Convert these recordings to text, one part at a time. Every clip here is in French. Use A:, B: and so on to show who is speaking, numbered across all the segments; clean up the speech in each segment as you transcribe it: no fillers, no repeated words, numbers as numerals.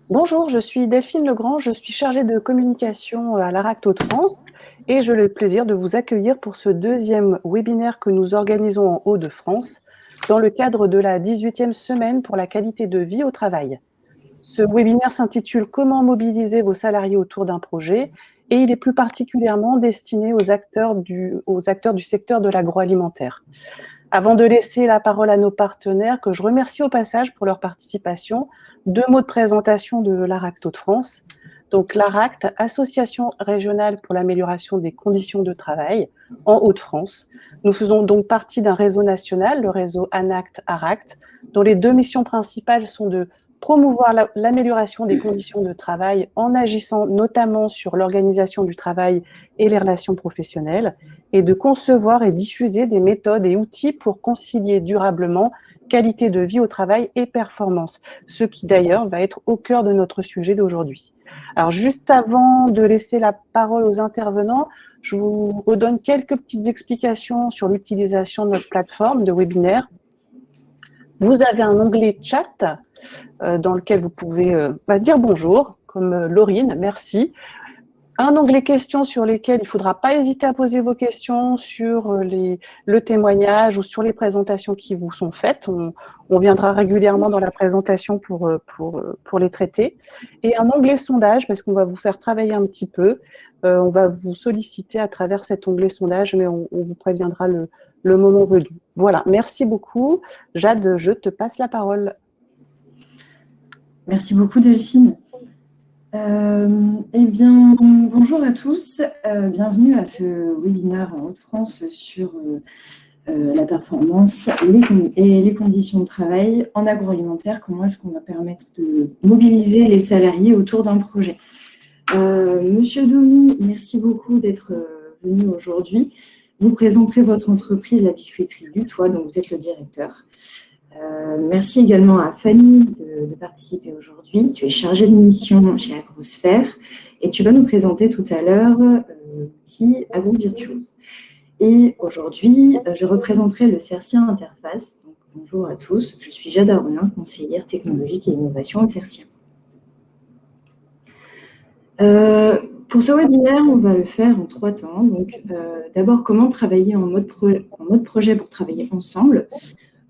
A: Bonjour, je suis Delphine Legrand, je suis chargée de communication à l'ARACT Hauts-de-France et j'ai le plaisir de vous accueillir pour ce deuxième webinaire que nous organisons en Hauts-de-France dans le cadre de la 18e semaine pour la qualité de vie au travail. Ce webinaire s'intitule « Comment mobiliser vos salariés autour d'un projet ?» et il est plus particulièrement destiné aux acteurs du secteur de l'agroalimentaire. Avant de laisser la parole à nos partenaires, que je remercie au passage pour leur participation, 2 mots de présentation de l'ARACT Hauts-de-France. Donc l'ARACT, Association régionale pour l'amélioration des conditions de travail en Hauts-de-France. Nous faisons donc partie d'un réseau national, le réseau ANACT-ARACT, dont les 2 missions principales sont de promouvoir l'amélioration des conditions de travail en agissant notamment sur l'organisation du travail et les relations professionnelles, et de concevoir et diffuser des méthodes et outils pour concilier durablement qualité de vie au travail et performance, ce qui d'ailleurs va être au cœur de notre sujet d'aujourd'hui. Alors juste avant de laisser la parole aux intervenants, je vous redonne quelques petites explications sur l'utilisation de notre plateforme de webinaire. Vous avez un onglet chat dans lequel vous pouvez dire bonjour, comme Laurine, merci. Un onglet questions sur lesquels il ne faudra pas hésiter à poser vos questions sur le témoignage ou sur les présentations qui vous sont faites. On viendra régulièrement dans la présentation pour les traiter. Et un onglet sondage, parce qu'on va vous faire travailler un petit peu. On va vous solliciter à travers cet onglet sondage, mais on vous préviendra le moment venu. Voilà, merci beaucoup. Jade, je te passe la parole.
B: Merci beaucoup Delphine. Eh bien, bonjour à tous, bienvenue à ce webinaire en Hauts-de-France sur la performance et les conditions de travail en agroalimentaire. Comment est-ce qu'on va permettre de mobiliser les salariés autour d'un projet. Monsieur Domi, merci beaucoup d'être venu aujourd'hui. Vous présenterez votre entreprise, la Biscuiterie du Toit, dont vous êtes le directeur. Merci également à Fanny de participer aujourd'hui. Tu es chargée de mission chez Agrosphère et tu vas nous présenter tout à l'heure l'outil AgroVirtuose. Et aujourd'hui, je représenterai le Cercien Interface. Donc, bonjour à tous, je suis Jade Aronin, conseillère technologique et innovation au Cercien. Pour ce webinaire, on va le faire en 3 temps. Donc, d'abord, comment travailler en mode projet pour travailler ensemble.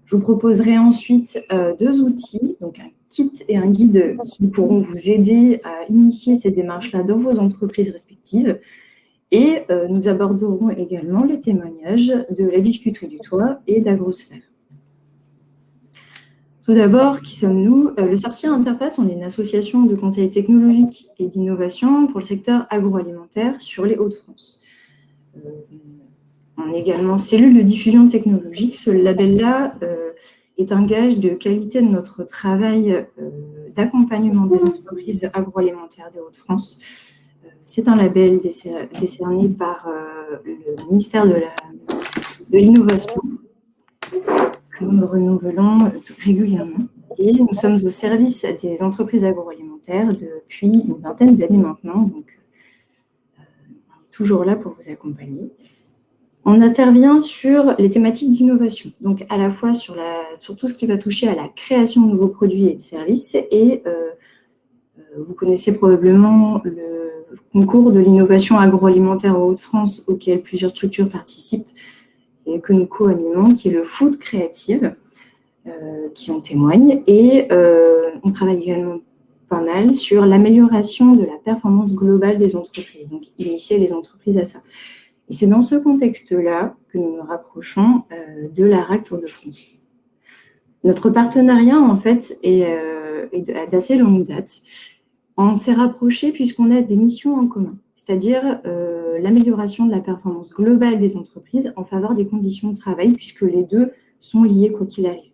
B: Je vous proposerai ensuite 2 outils, donc un kit et un guide qui pourront vous aider à initier ces démarches-là dans vos entreprises respectives. Et nous aborderons également les témoignages de la Biscuiterie du Toit et d'Agrosphère. Tout d'abord, qui sommes-nous? Le Cercien Interface, on est une association de conseil technologique et d'innovation pour le secteur agroalimentaire sur les Hauts-de-France. On est également cellule de diffusion technologique. Ce label-là est un gage de qualité de notre travail d'accompagnement des entreprises agroalimentaires des Hauts-de-France. C'est un label décerné par le ministère de l'Innovation que nous renouvelons régulièrement. Et nous sommes au service des entreprises agroalimentaires depuis une vingtaine d'années maintenant. Donc, on est toujours là pour vous accompagner. On intervient sur les thématiques d'innovation, donc à la fois sur tout ce qui va toucher à la création de nouveaux produits et de services. Et vous connaissez probablement le concours de l'innovation agroalimentaire en Hauts-de-France auquel plusieurs structures participent et que nous co-animons, qui est le Food Creative, qui en témoigne. Et on travaille également pas mal sur l'amélioration de la performance globale des entreprises, donc initier les entreprises à ça. Et c'est dans ce contexte-là que nous nous rapprochons de l'ARACT Hauts-de-France. Notre partenariat, en fait, est d'assez longue date. On s'est rapprochés puisqu'on a des missions en commun, c'est-à-dire l'amélioration de la performance globale des entreprises en faveur des conditions de travail, puisque les deux sont liés quoi qu'il arrive.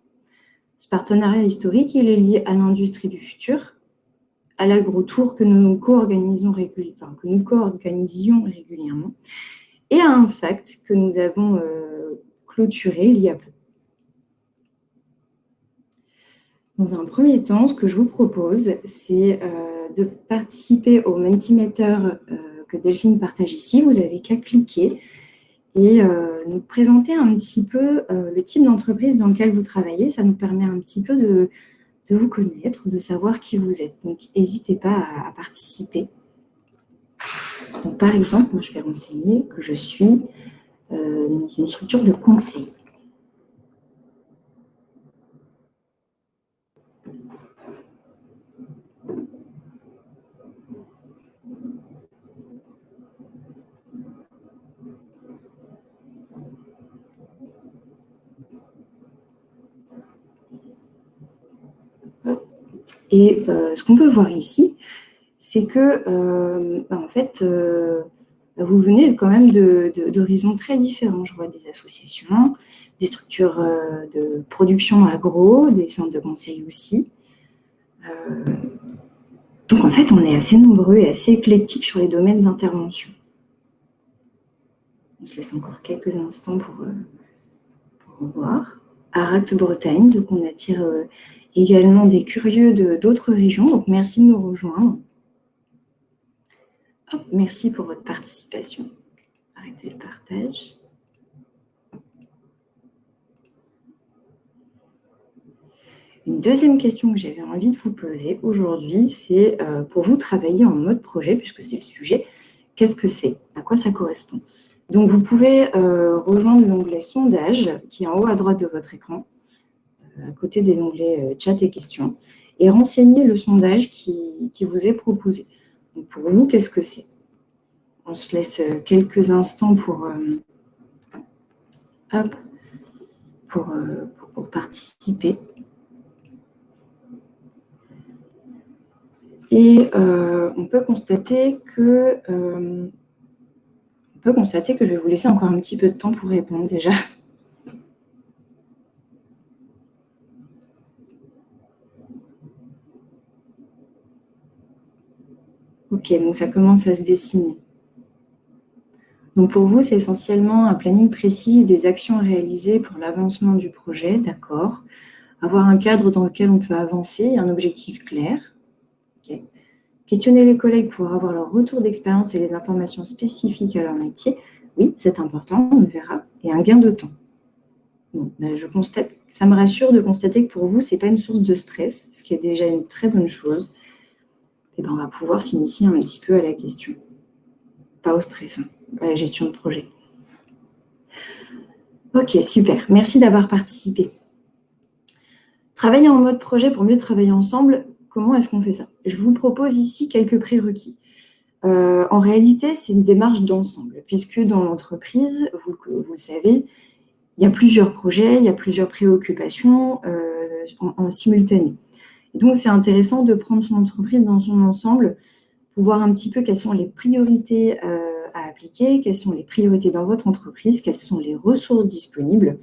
B: Ce partenariat historique, il est lié à l'industrie du futur, à l'agro-tour que nous co-organisions régulièrement, et à un fact que nous avons clôturé il y a peu. Dans un premier temps, ce que je vous propose, c'est de participer au Mentimeter que Delphine partage ici. Vous n'avez qu'à cliquer et nous présenter un petit peu le type d'entreprise dans lequel vous travaillez. Ça nous permet un petit peu de vous connaître, de savoir qui vous êtes. Donc, n'hésitez pas à participer. Donc, par exemple, moi, je vais renseigner que je suis dans une structure de conseil. Et ce qu'on peut voir ici, c'est que, en fait, vous venez quand même d'horizons très différents. Je vois des associations, des structures de production agro, des centres de conseil aussi. Donc, en fait, on est assez nombreux et assez éclectiques sur les domaines d'intervention. On se laisse encore quelques instants pour voir. Aract Bretagne, donc on attire également des curieux d'autres régions. Donc, merci de nous rejoindre. Hop, merci pour votre participation. Arrêtez le partage. Une deuxième question que j'avais envie de vous poser aujourd'hui, c'est pour vous travailler en mode projet, puisque c'est le sujet, qu'est-ce que c'est? À quoi ça correspond? Donc, vous pouvez rejoindre l'onglet sondage qui est en haut à droite de votre écran, à côté des onglets chat et questions, et renseigner le sondage qui vous est proposé. Donc, pour vous, qu'est-ce que c'est? On se laisse quelques instants pour participer. Et on peut constater que je vais vous laisser encore un petit peu de temps pour répondre déjà. Ok, donc ça commence à se dessiner. Donc pour vous, c'est essentiellement un planning précis des actions réalisées pour l'avancement du projet, d'accord. Avoir un cadre dans lequel on peut avancer, un objectif clair. Okay. Questionner les collègues pour avoir leur retour d'expérience et les informations spécifiques à leur métier. Oui, c'est important, on le verra. Et un gain de temps. Bon, ben je constate, ça me rassure de constater que pour vous, ce n'est pas une source de stress, ce qui est déjà une très bonne chose. Et ben, on va pouvoir s'initier un petit peu à la question. Pas au stress, hein, à la gestion de projet. Ok, super. Merci d'avoir participé. Travailler en mode projet pour mieux travailler ensemble, comment est-ce qu'on fait ça? Je vous propose ici quelques prérequis. En réalité, c'est une démarche d'ensemble, puisque dans l'entreprise, vous le savez, il y a plusieurs projets, il y a plusieurs préoccupations en simultané. Et donc, c'est intéressant de prendre son entreprise dans son ensemble pour voir un petit peu quelles sont les priorités à appliquer, quelles sont les priorités dans votre entreprise, quelles sont les ressources disponibles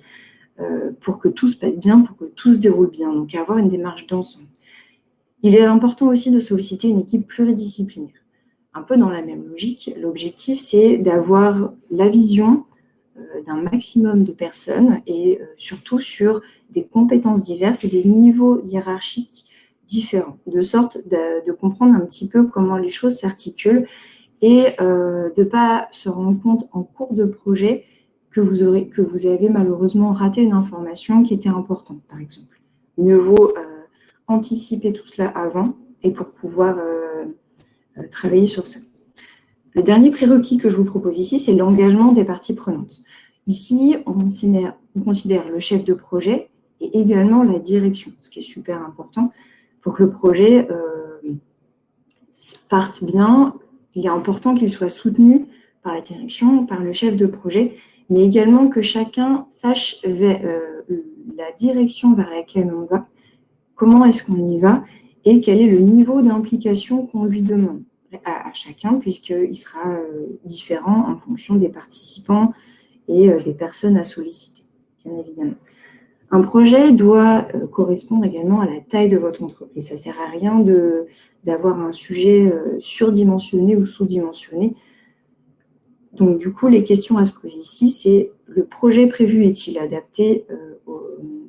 B: pour que tout se passe bien, pour que tout se déroule bien. Donc, avoir une démarche d'ensemble. Il est important aussi de solliciter une équipe pluridisciplinaire. Un peu dans la même logique, l'objectif, c'est d'avoir la vision d'un maximum de personnes et surtout sur des compétences diverses et des niveaux hiérarchiques différents, de sorte de comprendre un petit peu comment les choses s'articulent et de ne pas se rendre compte en cours de projet que vous avez malheureusement raté une information qui était importante, par exemple. Mieux vaut anticiper tout cela avant et pour pouvoir travailler sur ça. Le dernier prérequis que je vous propose ici, c'est l'engagement des parties prenantes. Ici, on considère le chef de projet et également la direction, ce qui est super important pour que le projet parte bien. Il est important qu'il soit soutenu par la direction, par le chef de projet, mais également que chacun sache la direction vers laquelle on va, comment est-ce qu'on y va et quel est le niveau d'implication qu'on lui demande à chacun, puisqu'il sera différent en fonction des participants et des personnes à solliciter, bien évidemment. Un projet doit correspondre également à la taille de votre entreprise. Ça ne sert à rien d'avoir un sujet surdimensionné ou sous-dimensionné. Donc, du coup, les questions à se poser ici, c'est le projet prévu est-il adapté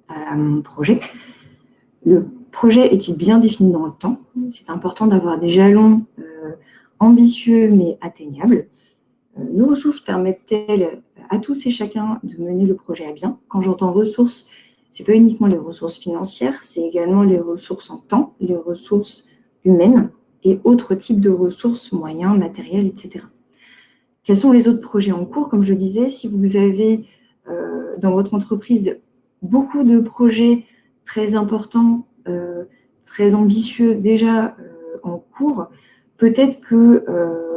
B: à mon projet? Le projet est-il bien défini dans le temps? C'est important d'avoir des jalons ambitieux mais atteignables. Nos ressources permettent-elles à tous et chacun de mener le projet à bien? Quand j'entends ressources, Ce n'est pas uniquement les ressources financières, c'est également les ressources en temps, les ressources humaines et autres types de ressources, moyens, matériels, etc. Quels sont les autres projets en cours? Comme je le disais, si vous avez dans votre entreprise beaucoup de projets très importants, très ambitieux déjà en cours, peut-être que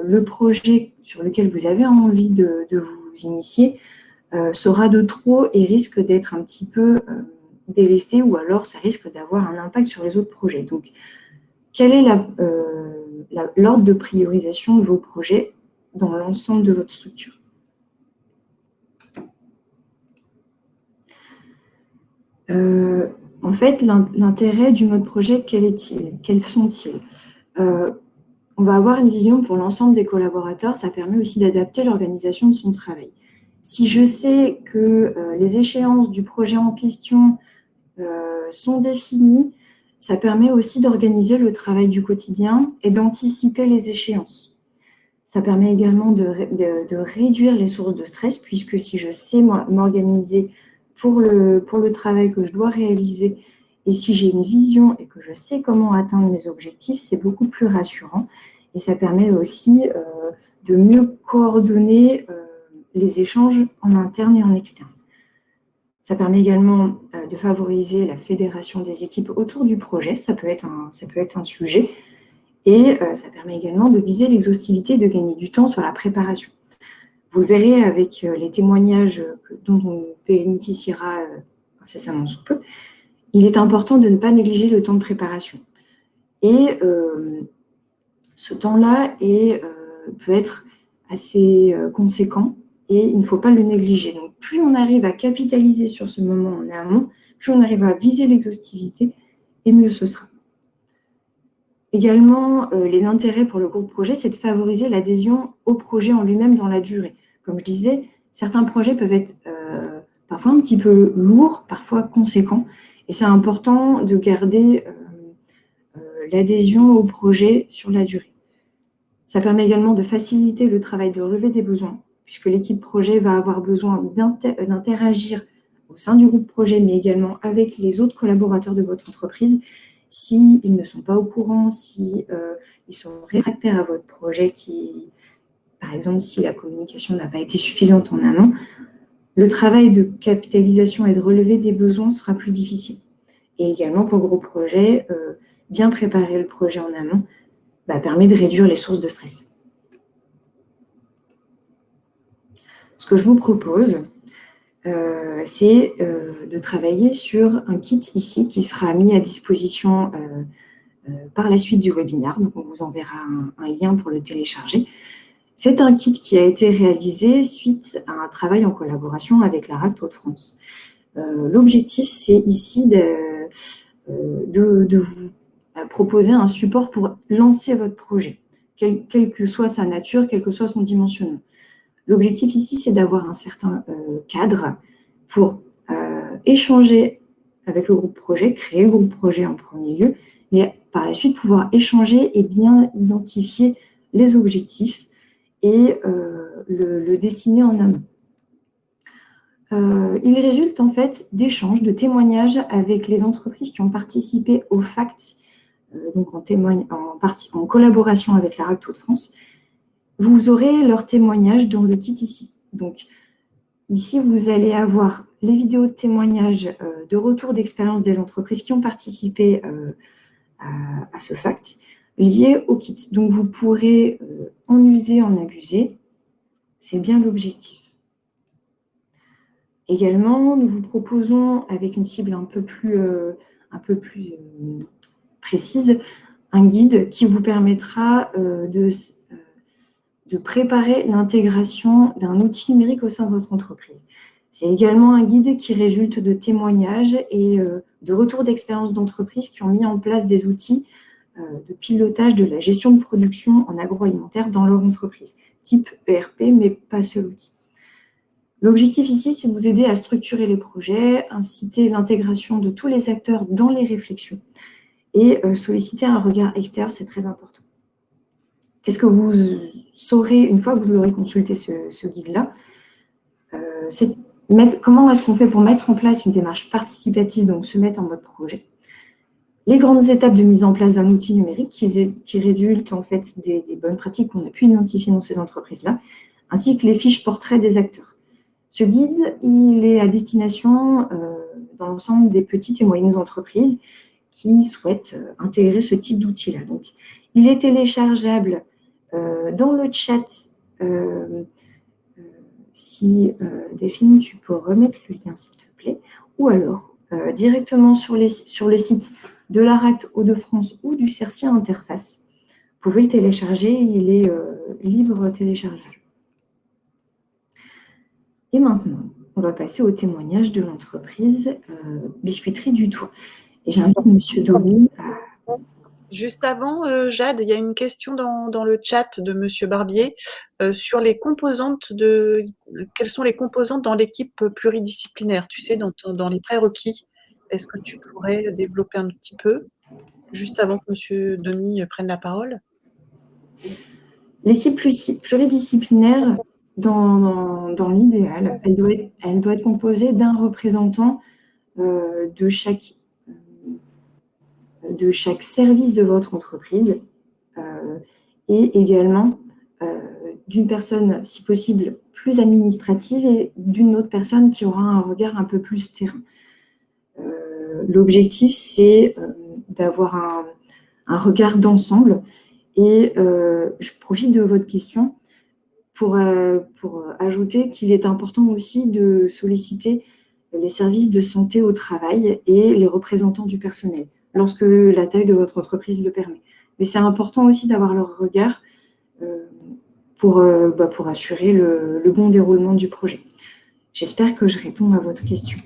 B: le projet sur lequel vous avez envie de vous initier sera de trop et risque d'être un petit peu délesté, ou alors ça risque d'avoir un impact sur les autres projets. Donc, quel est l'ordre de priorisation de vos projets dans l'ensemble de votre structure? En fait, l'intérêt du mode projet, quel est-il? Quels sont-ils? On va avoir une vision pour l'ensemble des collaborateurs. Ça permet aussi d'adapter l'organisation de son travail. Si je sais que les échéances du projet en question sont définies, ça permet aussi d'organiser le travail du quotidien et d'anticiper les échéances. Ça permet également de réduire les sources de stress, puisque si je sais m'organiser pour le travail que je dois réaliser, et si j'ai une vision et que je sais comment atteindre mes objectifs, c'est beaucoup plus rassurant. Et ça permet aussi de mieux coordonner les échanges en interne et en externe. Ça permet également de favoriser la fédération des équipes autour du projet. Ça peut être un sujet. Et ça permet également de viser l'exhaustivité et de gagner du temps sur la préparation. Vous le verrez avec les témoignages dont on bénéficiera incessamment sous peu. Il est important de ne pas négliger le temps de préparation. Et ce temps-là peut être assez conséquent et il ne faut pas le négliger. Donc, plus on arrive à capitaliser sur ce moment en amont, plus on arrive à viser l'exhaustivité, et mieux ce sera. Également, les intérêts pour le groupe projet, c'est de favoriser l'adhésion au projet en lui-même dans la durée. Comme je disais, certains projets peuvent être parfois un petit peu lourds, parfois conséquents, et c'est important de garder l'adhésion au projet sur la durée. Ça permet également de faciliter le travail de relevé des besoins, puisque l'équipe projet va avoir besoin d'interagir au sein du groupe projet, mais également avec les autres collaborateurs de votre entreprise. S'ils ne sont pas au courant, s'ils sont réfractaires à votre projet, par exemple, si la communication n'a pas été suffisante en amont, le travail de capitalisation et de relevé des besoins sera plus difficile. Et également, pour le gros projet, bien préparer le projet en amont permet de réduire les sources de stress. Ce que je vous propose, c'est de travailler sur un kit ici qui sera mis à disposition par la suite du webinaire. Donc, on vous enverra un lien pour le télécharger. C'est un kit qui a été réalisé suite à un travail en collaboration avec la RACT Hauts-de-France. L'objectif, c'est ici de vous proposer un support pour lancer votre projet, quelle que soit sa nature, quel que soit son dimensionnement. L'objectif ici, c'est d'avoir un certain cadre pour échanger avec le groupe projet, créer le groupe projet en premier lieu, mais par la suite pouvoir échanger et bien identifier les objectifs et le dessiner en amont. Il résulte en fait d'échanges, de témoignages avec les entreprises qui ont participé au FACT, donc en collaboration avec la RACT Hauts-de-France. Vous aurez leurs témoignages dans le kit ici. Donc, ici, vous allez avoir les vidéos de témoignages de retour d'expérience des entreprises qui ont participé à ce FACT liés au kit. Donc, vous pourrez en user, en abuser. C'est bien l'objectif. Également, nous vous proposons, avec une cible un peu plus précise, un guide qui vous permettra de préparer l'intégration d'un outil numérique au sein de votre entreprise. C'est également un guide qui résulte de témoignages et de retours d'expérience d'entreprises qui ont mis en place des outils de pilotage de la gestion de production en agroalimentaire dans leur entreprise, type ERP, mais pas seul outil. L'objectif ici, c'est de vous aider à structurer les projets, inciter l'intégration de tous les acteurs dans les réflexions et solliciter un regard extérieur, c'est très important. Qu'est-ce que vous saurez une fois que vous aurez consulté ce guide-là? C'est comment est-ce qu'on fait pour mettre en place une démarche participative, donc se mettre en mode projet. Les grandes étapes de mise en place d'un outil numérique qui résulte en fait des bonnes pratiques qu'on a pu identifier dans ces entreprises-là, ainsi que les fiches portraits des acteurs. Ce guide, il est à destination dans l'ensemble des petites et moyennes entreprises qui souhaitent intégrer ce type d'outil-là. Donc, il est téléchargeable dans le chat. Si Delphine, tu peux remettre le lien, s'il te plaît, ou alors directement sur le site de l'ARACT Hauts-de-France ou du CERCIA Interface. Vous pouvez le télécharger, il est libre téléchargeable. Et maintenant, on va passer au témoignage de l'entreprise Biscuiterie du Tour. Et j'invite M. Domi à...
A: Juste avant, Jade, il y a une question dans le chat de Monsieur Barbier sur les composantes quelles sont les composantes dans l'équipe pluridisciplinaire, tu sais, dans les prérequis. Est-ce que tu pourrais développer un petit peu, juste avant que Monsieur Domi prenne la parole?
B: L'équipe pluridisciplinaire, dans l'idéal, elle doit être composée d'un représentant de chaque service de votre entreprise et également d'une personne, si possible, plus administrative et d'une autre personne qui aura un regard un peu plus terrain. L'objectif, c'est d'avoir un regard d'ensemble et je profite de votre question pour ajouter qu'il est important aussi de solliciter les services de santé au travail et les représentants du personnel, lorsque la taille de votre entreprise le permet. Mais c'est important aussi d'avoir leur regard pour assurer le bon déroulement du projet. J'espère que je réponds à votre question.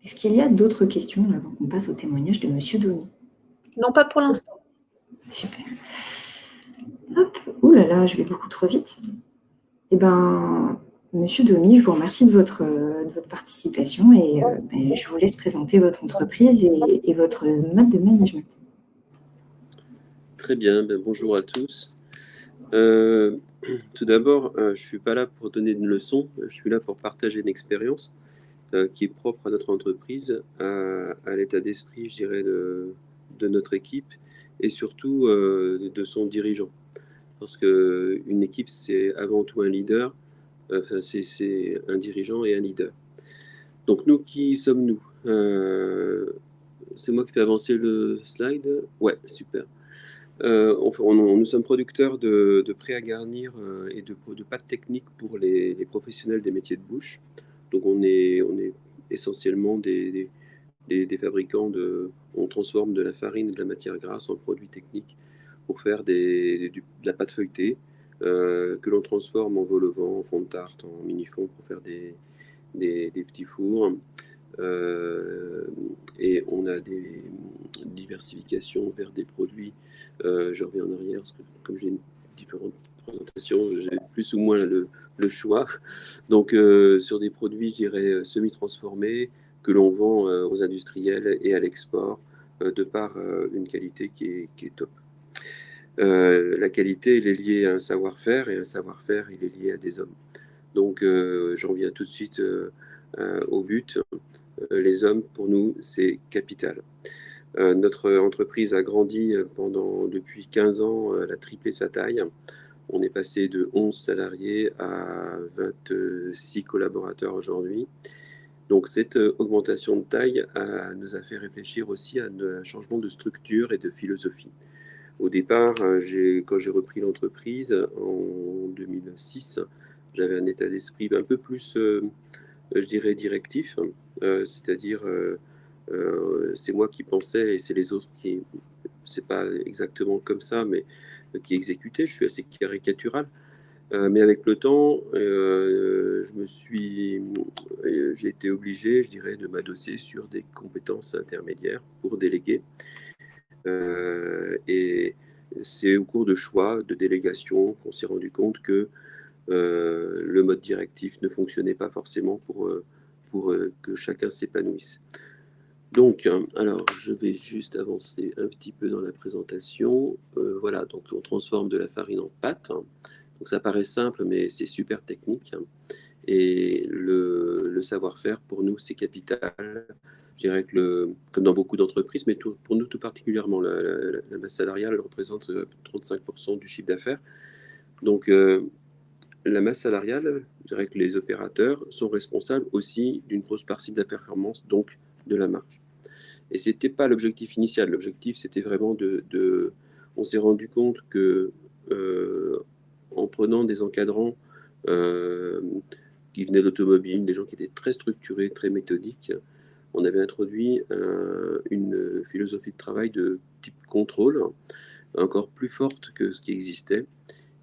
B: Est-ce qu'il y a d'autres questions avant qu'on passe au témoignage de Monsieur Domi?
A: Non, pas pour l'instant.
B: Super. Hop, ouh là là, je vais beaucoup trop vite. Eh bien, Monsieur Domi, je vous remercie de votre participation et je vous laisse présenter votre entreprise et votre mode de management.
C: Très bien, bonjour à tous. Tout d'abord, je ne suis pas là pour donner une leçon, je suis là pour partager une expérience qui est propre à notre entreprise, à l'état d'esprit, je dirais, de notre équipe et surtout de son dirigeant. Parce qu'une équipe, c'est avant tout un leader, c'est un dirigeant et un leader. Donc nous, qui sommes-nous? C'est moi qui fais avancer le slide? Ouais, super. Nous sommes producteurs de prêts à garnir et de pâtes techniques pour les professionnels des métiers de bouche. Donc on est essentiellement des fabricants on transforme de la farine et de la matière grasse en produits techniques pour faire de la pâte feuilletée que l'on transforme en vol-au-vent, en fond de tarte, en mini-fond pour faire des petits fours. Et on a des diversifications vers des produits. Je reviens en arrière parce que comme j'ai différentes présentations, j'ai plus ou moins le choix. Donc sur des produits, je dirais, semi-transformés que l'on vend aux industriels et à l'export de par une qualité qui est top. La qualité, elle est liée à un savoir-faire et un savoir-faire, il est lié à des hommes. Donc j'en viens tout de suite au but. Les hommes, pour nous, c'est capital. Notre entreprise a grandi depuis 15 ans, elle a triplé sa taille. On est passé de 11 salariés à 26 collaborateurs aujourd'hui. Donc cette augmentation de taille nous a fait réfléchir aussi à un changement de structure et de philosophie. Au départ, quand j'ai repris l'entreprise en 2006, j'avais un état d'esprit un peu plus, je dirais, directif, c'est-à-dire c'est moi qui pensais et c'est les autres qui, c'est pas exactement comme ça, mais qui exécutaient. Je suis assez caricatural. Mais avec le temps, j'ai été obligé, je dirais, de m'adosser sur des compétences intermédiaires pour déléguer. Et c'est au cours de choix, de délégation, qu'on s'est rendu compte que le mode directif ne fonctionnait pas forcément pour que chacun s'épanouisse. Donc, alors, je vais juste avancer un petit peu dans la présentation. Voilà, donc on transforme de la farine en pâte. Donc ça paraît simple, mais c'est super technique. Et le savoir-faire, pour nous, c'est capital. Je dirais que, comme dans beaucoup d'entreprises, mais pour nous tout particulièrement, la masse salariale représente 35% du chiffre d'affaires. Donc, la masse salariale, je dirais que les opérateurs sont responsables aussi d'une grosse partie de la performance, donc de la marge. Et ce n'était pas l'objectif initial. L'objectif, c'était vraiment on s'est rendu compte que en prenant des encadrants qui venaient de l'automobile, des gens qui étaient très structurés, très méthodiques, on avait introduit une philosophie de travail de type contrôle, encore plus forte que ce qui existait.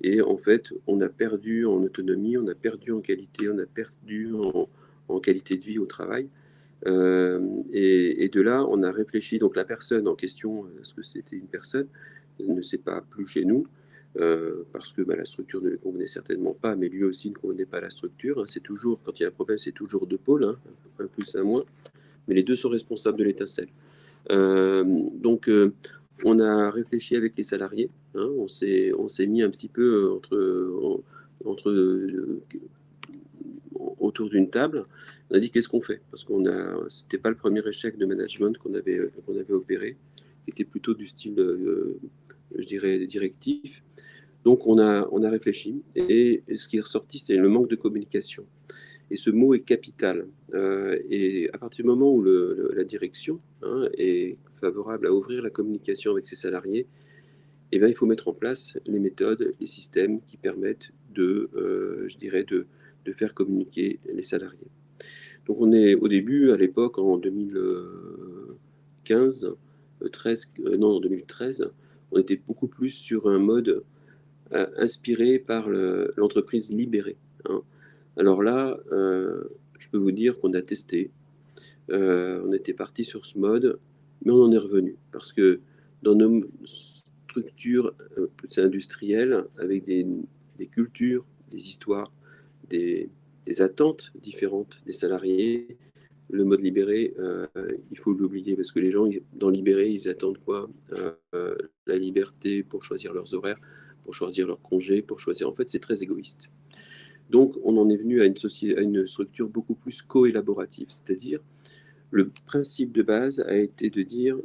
C: Et en fait, on a perdu en autonomie, on a perdu en qualité, on a perdu en qualité de vie au travail. Et de là, on a réfléchi. Donc la personne en question, est-ce que c'était une personne, ne s'est pas plus chez nous, parce que la structure ne lui convenait certainement pas, mais lui aussi ne convenait pas à la structure. C'est toujours, quand il y a un problème, c'est toujours deux pôles, un plus, un moins, mais les deux sont responsables de l'étincelle. Donc, on a réfléchi avec les salariés, on s'est mis un petit peu autour d'une table. On a dit qu'est-ce qu'on fait, parce c'était pas le premier échec de management qu'on avait opéré, qui était plutôt du style, je dirais, directif. Donc on a réfléchi, et ce qui est ressorti, c'était le manque de communication. Et ce mot est capital. Et à partir du moment où la direction est favorable à ouvrir la communication avec ses salariés, eh bien, il faut mettre en place les méthodes, les systèmes qui permettent je dirais, de faire communiquer les salariés. Donc on est au début, à l'époque, en 2015, 2013, on était beaucoup plus sur un mode inspiré par l'entreprise libérée. Alors là, je peux vous dire qu'on a testé, on était parti sur ce mode, mais on en est revenu, parce que dans nos structures plus industrielles, avec des cultures, des histoires, des attentes différentes des salariés, le mode libéré, il faut l'oublier, parce que les gens, dans libéré, ils attendent quoi? La liberté pour choisir leurs horaires, pour choisir leurs congés, pour choisir... En fait, c'est très égoïste. Donc, on en est venu à une structure beaucoup plus co-élaborative, c'est-à-dire le principe de base a été de dire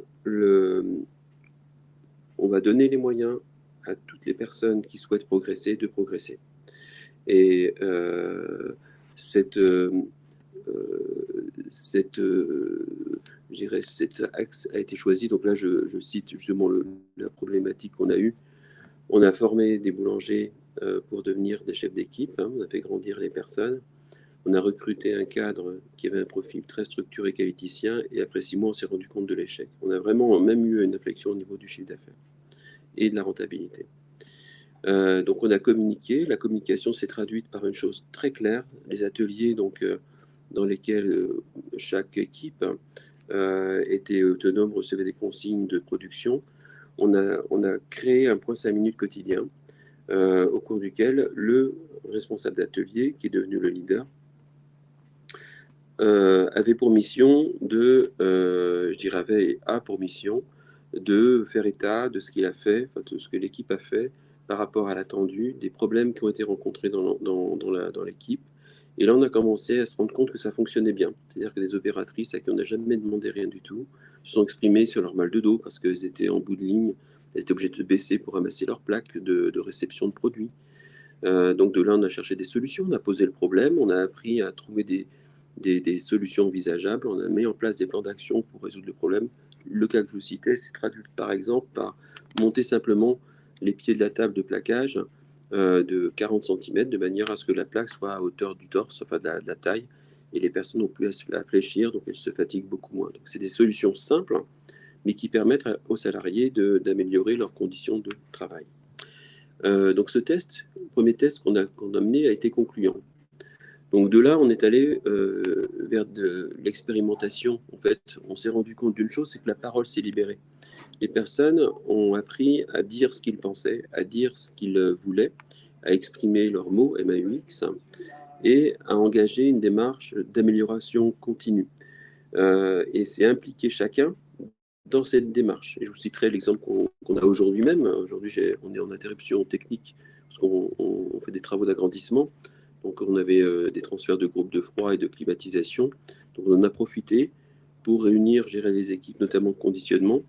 C: on va donner les moyens à toutes les personnes qui souhaitent progresser de progresser. Et cet axe a été choisi. Donc là, je cite justement la problématique qu'on a eue. On a formé des boulangers pour devenir des chefs d'équipe. On a fait grandir les personnes. On a recruté un cadre qui avait un profil très structuré qualiticien, et après 6 mois, on s'est rendu compte de l'échec. On a vraiment même eu une inflexion au niveau du chiffre d'affaires et de la rentabilité. Donc on a communiqué. La communication s'est traduite par une chose très claire. Les ateliers dans lesquels chaque équipe était autonome, recevait des consignes de production. On a créé un point 5 minutes quotidien au cours duquel le responsable d'atelier, qui est devenu le leader, avait pour mission a pour mission de faire état de ce qu'il a fait, de ce que l'équipe a fait par rapport à l'attendu, des problèmes qui ont été rencontrés dans l'équipe. Et là, on a commencé à se rendre compte que ça fonctionnait bien. C'est-à-dire que des opératrices à qui on n'a jamais demandé rien du tout se sont exprimées sur leur mal de dos parce qu'elles étaient en bout de ligne, elles étaient obligées de se baisser pour ramasser leur plaque de réception de produits. Donc de là, on a cherché des solutions, on a posé le problème, on a appris à trouver des solutions envisageables, on a mis en place des plans d'action pour résoudre le problème. Le cas que je vous citais, c'est traduit par exemple par monter simplement les pieds de la table de plaquage de 40 cm, de manière à ce que la plaque soit à hauteur du torse, enfin de la taille, et les personnes n'ont plus à fléchir, donc elles se fatiguent beaucoup moins. Donc c'est des solutions simples, mais qui permettent aux salariés d'améliorer leurs conditions de travail. Donc ce test, le premier test qu'on a mené a été concluant. Donc de là, on est allé vers de l'expérimentation. En fait, on s'est rendu compte d'une chose, c'est que la parole s'est libérée. Les personnes ont appris à dire ce qu'ils pensaient, à dire ce qu'ils voulaient, à exprimer leurs mots, MAUX, et à engager une démarche d'amélioration continue. Et c'est impliquer chacun dans cette démarche. Et je vous citerai l'exemple qu'on a aujourd'hui même. Aujourd'hui, on est en interruption technique. parce qu'on fait des travaux d'agrandissement. Donc, on avait des transferts de groupes de froid et de climatisation. Donc, on en a profité pour réunir, gérer les équipes, notamment de conditionnement,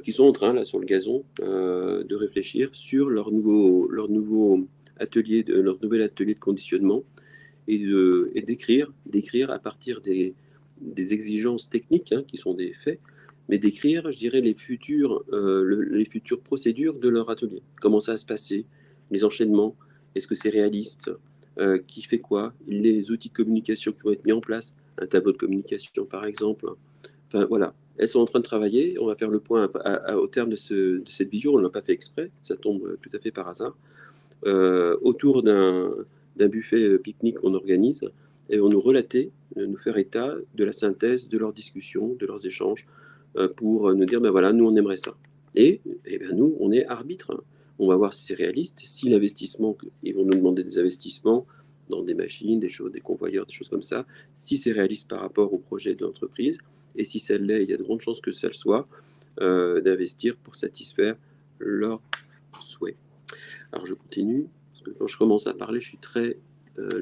C: qui sont en train, là, sur le gazon, de réfléchir sur leur nouvel atelier de conditionnement et d'écrire à partir des exigences techniques, hein, qui sont des faits, mais d'écrire, je dirais, les futures procédures de leur atelier. Comment ça va se passer, les enchaînements, est-ce que c'est réaliste, qui fait quoi, les outils de communication qui vont être mis en place, un tableau de communication par exemple. Enfin voilà, elles sont en train de travailler, on va faire le point au terme de cette vision, on ne l'a pas fait exprès, ça tombe tout à fait par hasard, autour d'un buffet pique-nique qu'on organise, et on nous relater, nous faire état de la synthèse de leurs discussions, de leurs échanges, pour nous dire, ben voilà, nous on aimerait ça. Et ben nous, on est arbitre. On va voir si c'est réaliste, si l'investissement, ils vont nous demander des investissements dans des machines, des choses, des convoyeurs, des choses comme ça, si c'est réaliste par rapport au projet de l'entreprise, et si ça l'est, il y a de grandes chances que ça le soit, d'investir pour satisfaire leurs souhaits. Alors je continue, parce que quand je commence à parler, je suis très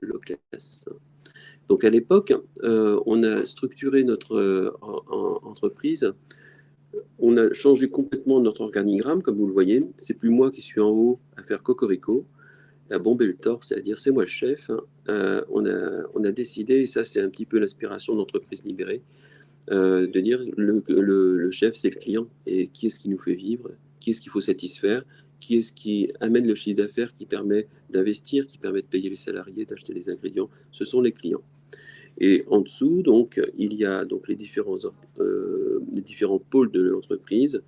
C: loquace. Donc à l'époque, on a structuré notre entreprise, on a changé complètement notre organigramme, comme vous le voyez. C'est plus moi qui suis en haut à faire cocorico, à bomber le torse, c'est-à-dire c'est moi le chef. On a décidé, et ça c'est un petit peu l'inspiration de l'entreprise libérée, de dire le chef c'est le client, et qui est-ce qui nous fait vivre, qui est-ce qu'il faut satisfaire, qui est-ce qui amène le chiffre d'affaires qui permet d'investir, qui permet de payer les salariés, d'acheter les ingrédients, ce sont les clients. Et en dessous, donc, il y a donc les différents pôles de l'entreprise.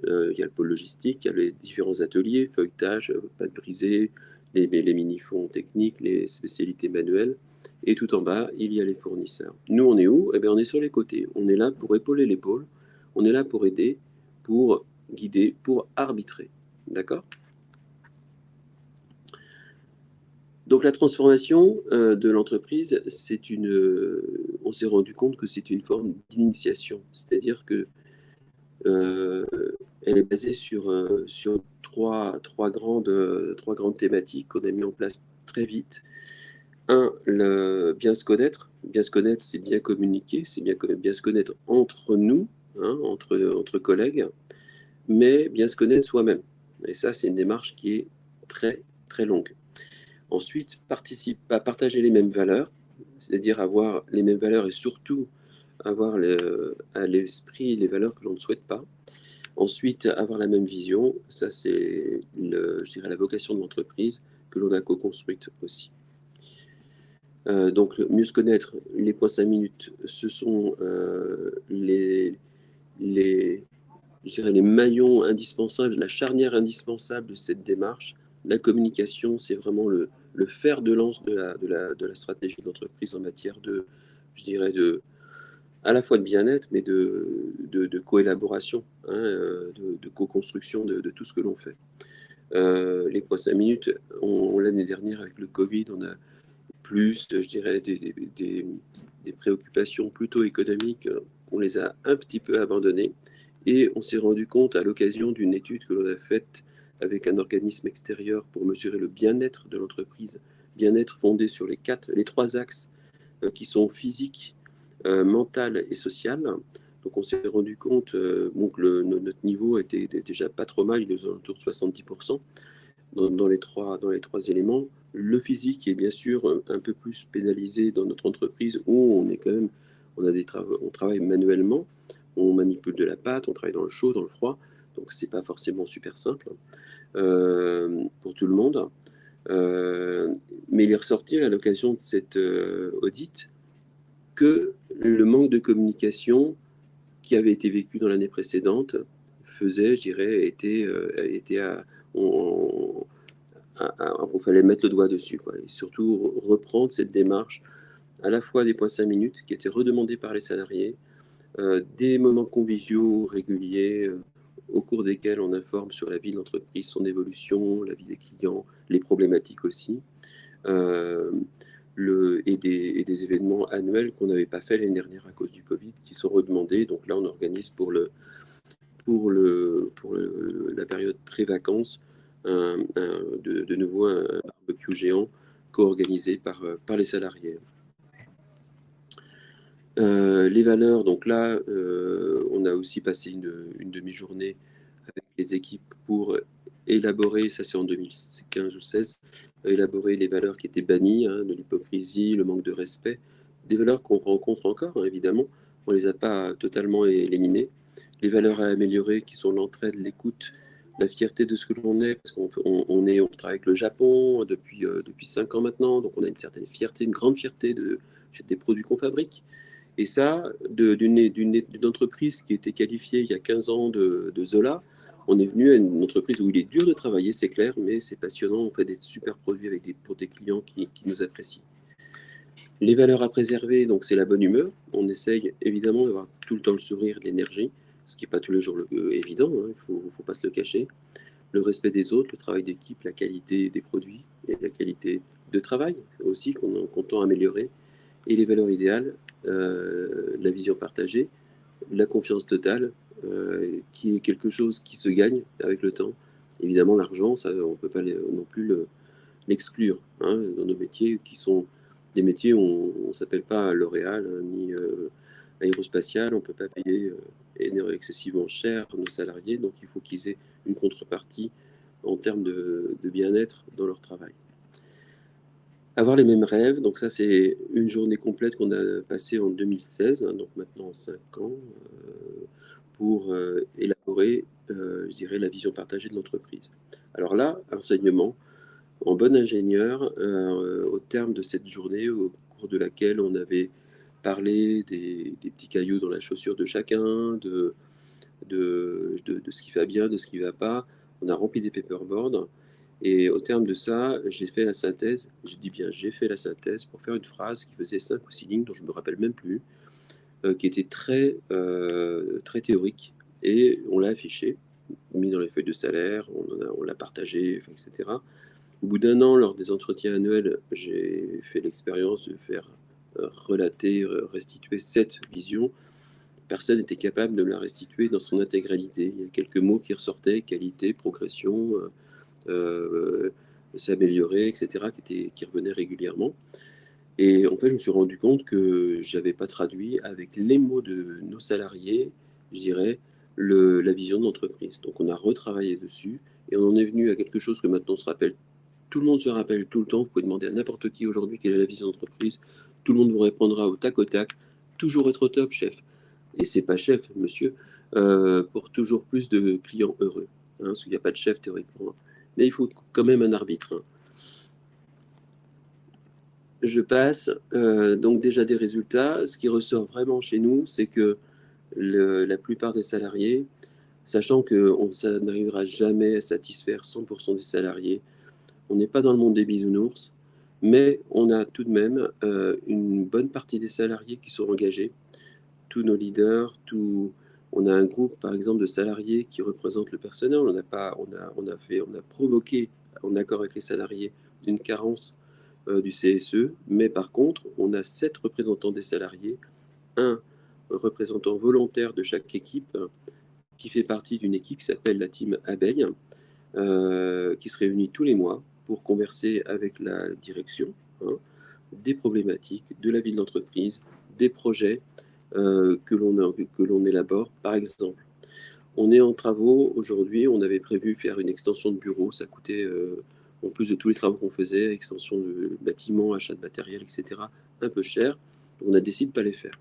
C: Il y a le pôle logistique, il y a les différents ateliers, feuilletage, pâte brisée, les mini-fonds techniques, les spécialités manuelles. Et tout en bas, il y a les fournisseurs. Nous, on est où? Eh bien, on est sur les côtés. On est là pour épauler les pôles. On est là pour aider, pour guider, pour arbitrer. D'accord? Donc la transformation de l'entreprise, on s'est rendu compte que c'est une forme d'initiation. C'est-à-dire que elle est basée sur trois grandes thématiques qu'on a mis en place très vite. Un, bien se connaître. Bien se connaître, c'est bien communiquer, c'est bien se connaître entre nous, hein, entre collègues, mais bien se connaître soi-même. Et ça, c'est une démarche qui est très, très longue. Ensuite, partager les mêmes valeurs, c'est-à-dire avoir les mêmes valeurs et surtout avoir à l'esprit les valeurs que l'on ne souhaite pas. Ensuite, avoir la même vision, ça c'est, je dirais, la vocation de l'entreprise que l'on a co-construite aussi. Donc, mieux se connaître, les points 5 minutes, ce sont je dirais, les maillons indispensables, la charnière indispensable de cette démarche. La communication, c'est vraiment le fer de lance de la stratégie de l'entreprise en matière je dirais, à la fois de bien-être, mais de coélaboration, hein, de co-construction de tout ce que l'on fait. Les points 5 minutes, l'année dernière, avec le Covid, on a plus, je dirais, des préoccupations plutôt économiques, on les a un petit peu abandonnées. Et on s'est rendu compte à l'occasion d'une étude que l'on a faite avec un organisme extérieur pour mesurer le bien-être de l'entreprise, bien-être fondé sur les trois axes qui sont physiques, mental et social. Donc on s'est rendu compte que notre niveau était déjà pas trop mal, il est autour de 70% dans les trois éléments. Le physique est bien sûr un peu plus pénalisé dans notre entreprise où on est quand même, on travaille manuellement, on manipule de la pâte, on travaille dans le chaud, dans le froid, donc c'est pas forcément super simple pour tout le monde. Mais il est ressorti à l'occasion de cette audit que le manque de communication qui avait été vécu dans l'année précédente faisait, je dirais, il fallait mettre le doigt dessus, quoi. Et surtout reprendre cette démarche à la fois des points 5 minutes qui étaient redemandés par les salariés, des moments conviviaux réguliers au cours desquels on informe sur la vie de l'entreprise, son évolution, la vie des clients, les problématiques aussi, et des événements annuels qu'on n'avait pas fait l'année dernière à cause du Covid, qui sont redemandés. Donc là, on organise pour la période pré-vacances de nouveau un barbecue géant co-organisé par les salariés. Les valeurs, donc là, on a aussi passé une demi-journée avec les équipes pour élaborer, ça c'est en 2015 ou 2016, élaborer les valeurs qui étaient bannies, de l'hypocrisie, le manque de respect, des valeurs qu'on rencontre encore, évidemment, on ne les a pas totalement éliminées. Les valeurs à améliorer qui sont l'entraide, l'écoute, la fierté de ce que l'on est, parce qu'on travaille avec le Japon depuis 5 ans maintenant, donc on a une certaine fierté, une grande fierté des produits qu'on fabrique. Et ça, d'une entreprise qui était qualifiée il y a 15 ans de Zola, on est venu à une entreprise où il est dur de travailler, c'est clair, mais c'est passionnant, on fait des super produits pour des clients qui nous apprécient. Les valeurs à préserver, donc c'est la bonne humeur. On essaye évidemment d'avoir tout le temps le sourire, de l'énergie, ce qui n'est pas tous les jours évident, il ne faut pas se le cacher. Le respect des autres, le travail d'équipe, la qualité des produits et la qualité de travail aussi qu'on tend à améliorer. Et les valeurs idéales, la vision partagée, la confiance totale, qui est quelque chose qui se gagne avec le temps. Évidemment, l'argent, ça, on ne peut pas non plus l'exclure dans nos métiers qui sont des métiers où on ne s'appelle pas L'Oréal ni aérospatial, on ne peut pas payer excessivement cher nos salariés, donc il faut qu'ils aient une contrepartie en termes de bien-être dans leur travail. Avoir les mêmes rêves, donc ça c'est une journée complète qu'on a passée en 2016, donc maintenant 5 ans, pour élaborer, je dirais, la vision partagée de l'entreprise. Alors là, enseignement, en bon ingénieur, au terme de cette journée, au cours de laquelle on avait parlé des petits cailloux dans la chaussure de chacun, de ce qui va bien, de ce qui ne va pas, on a rempli des paperboards. Et au terme de ça, j'ai fait la synthèse, je dis bien j'ai fait la synthèse pour faire une phrase qui faisait 5 ou 6 lignes, dont je ne me rappelle même plus, qui était très théorique, et on l'a affiché, mis dans les feuilles de salaire, on l'a partagé, etc. Au bout d'un an, lors des entretiens annuels, j'ai fait l'expérience de faire relater, restituer cette vision. Personne n'était capable de la restituer dans son intégralité. Il y a quelques mots qui ressortaient, qualité, progression, s'améliorer, etc., qui revenaient régulièrement. Et en fait, je me suis rendu compte que je n'avais pas traduit avec les mots de nos salariés, je dirais, la vision de l'entreprise. Donc on a retravaillé dessus et on en est venu à quelque chose que maintenant on se rappelle. Tout le monde se rappelle tout le temps. Vous pouvez demander à n'importe qui aujourd'hui quelle est la vision d'entreprise. Tout le monde vous répondra au tac au tac. Toujours être au top, chef. Et c'est pas chef, monsieur, pour toujours plus de clients heureux. Parce qu'il n'y a pas de chef théoriquement. Mais il faut quand même un arbitre. Je passe. Donc déjà des résultats. Ce qui ressort vraiment chez nous, c'est que la plupart des salariés, sachant qu'on n'arrivera jamais à satisfaire 100% des salariés, on n'est pas dans le monde des bisounours, mais on a tout de même une bonne partie des salariés qui sont engagés. Tous nos leaders, on a un groupe, par exemple, de salariés qui représentent le personnel. On a provoqué, en accord avec les salariés, une carence du CSE, mais par contre, on a 7 représentants des salariés, un représentant volontaire de chaque équipe, qui fait partie d'une équipe qui s'appelle la Team Abeille, qui se réunit tous les mois pour converser avec la direction des problématiques de la vie de l'entreprise, des projets que l'on élabore. Par exemple, on est en travaux aujourd'hui, on avait prévu faire une extension de bureau, ça coûtait, en plus de tous les travaux qu'on faisait, extension de bâtiments, achat de matériel, etc., un peu cher, on a décidé de ne pas les faire.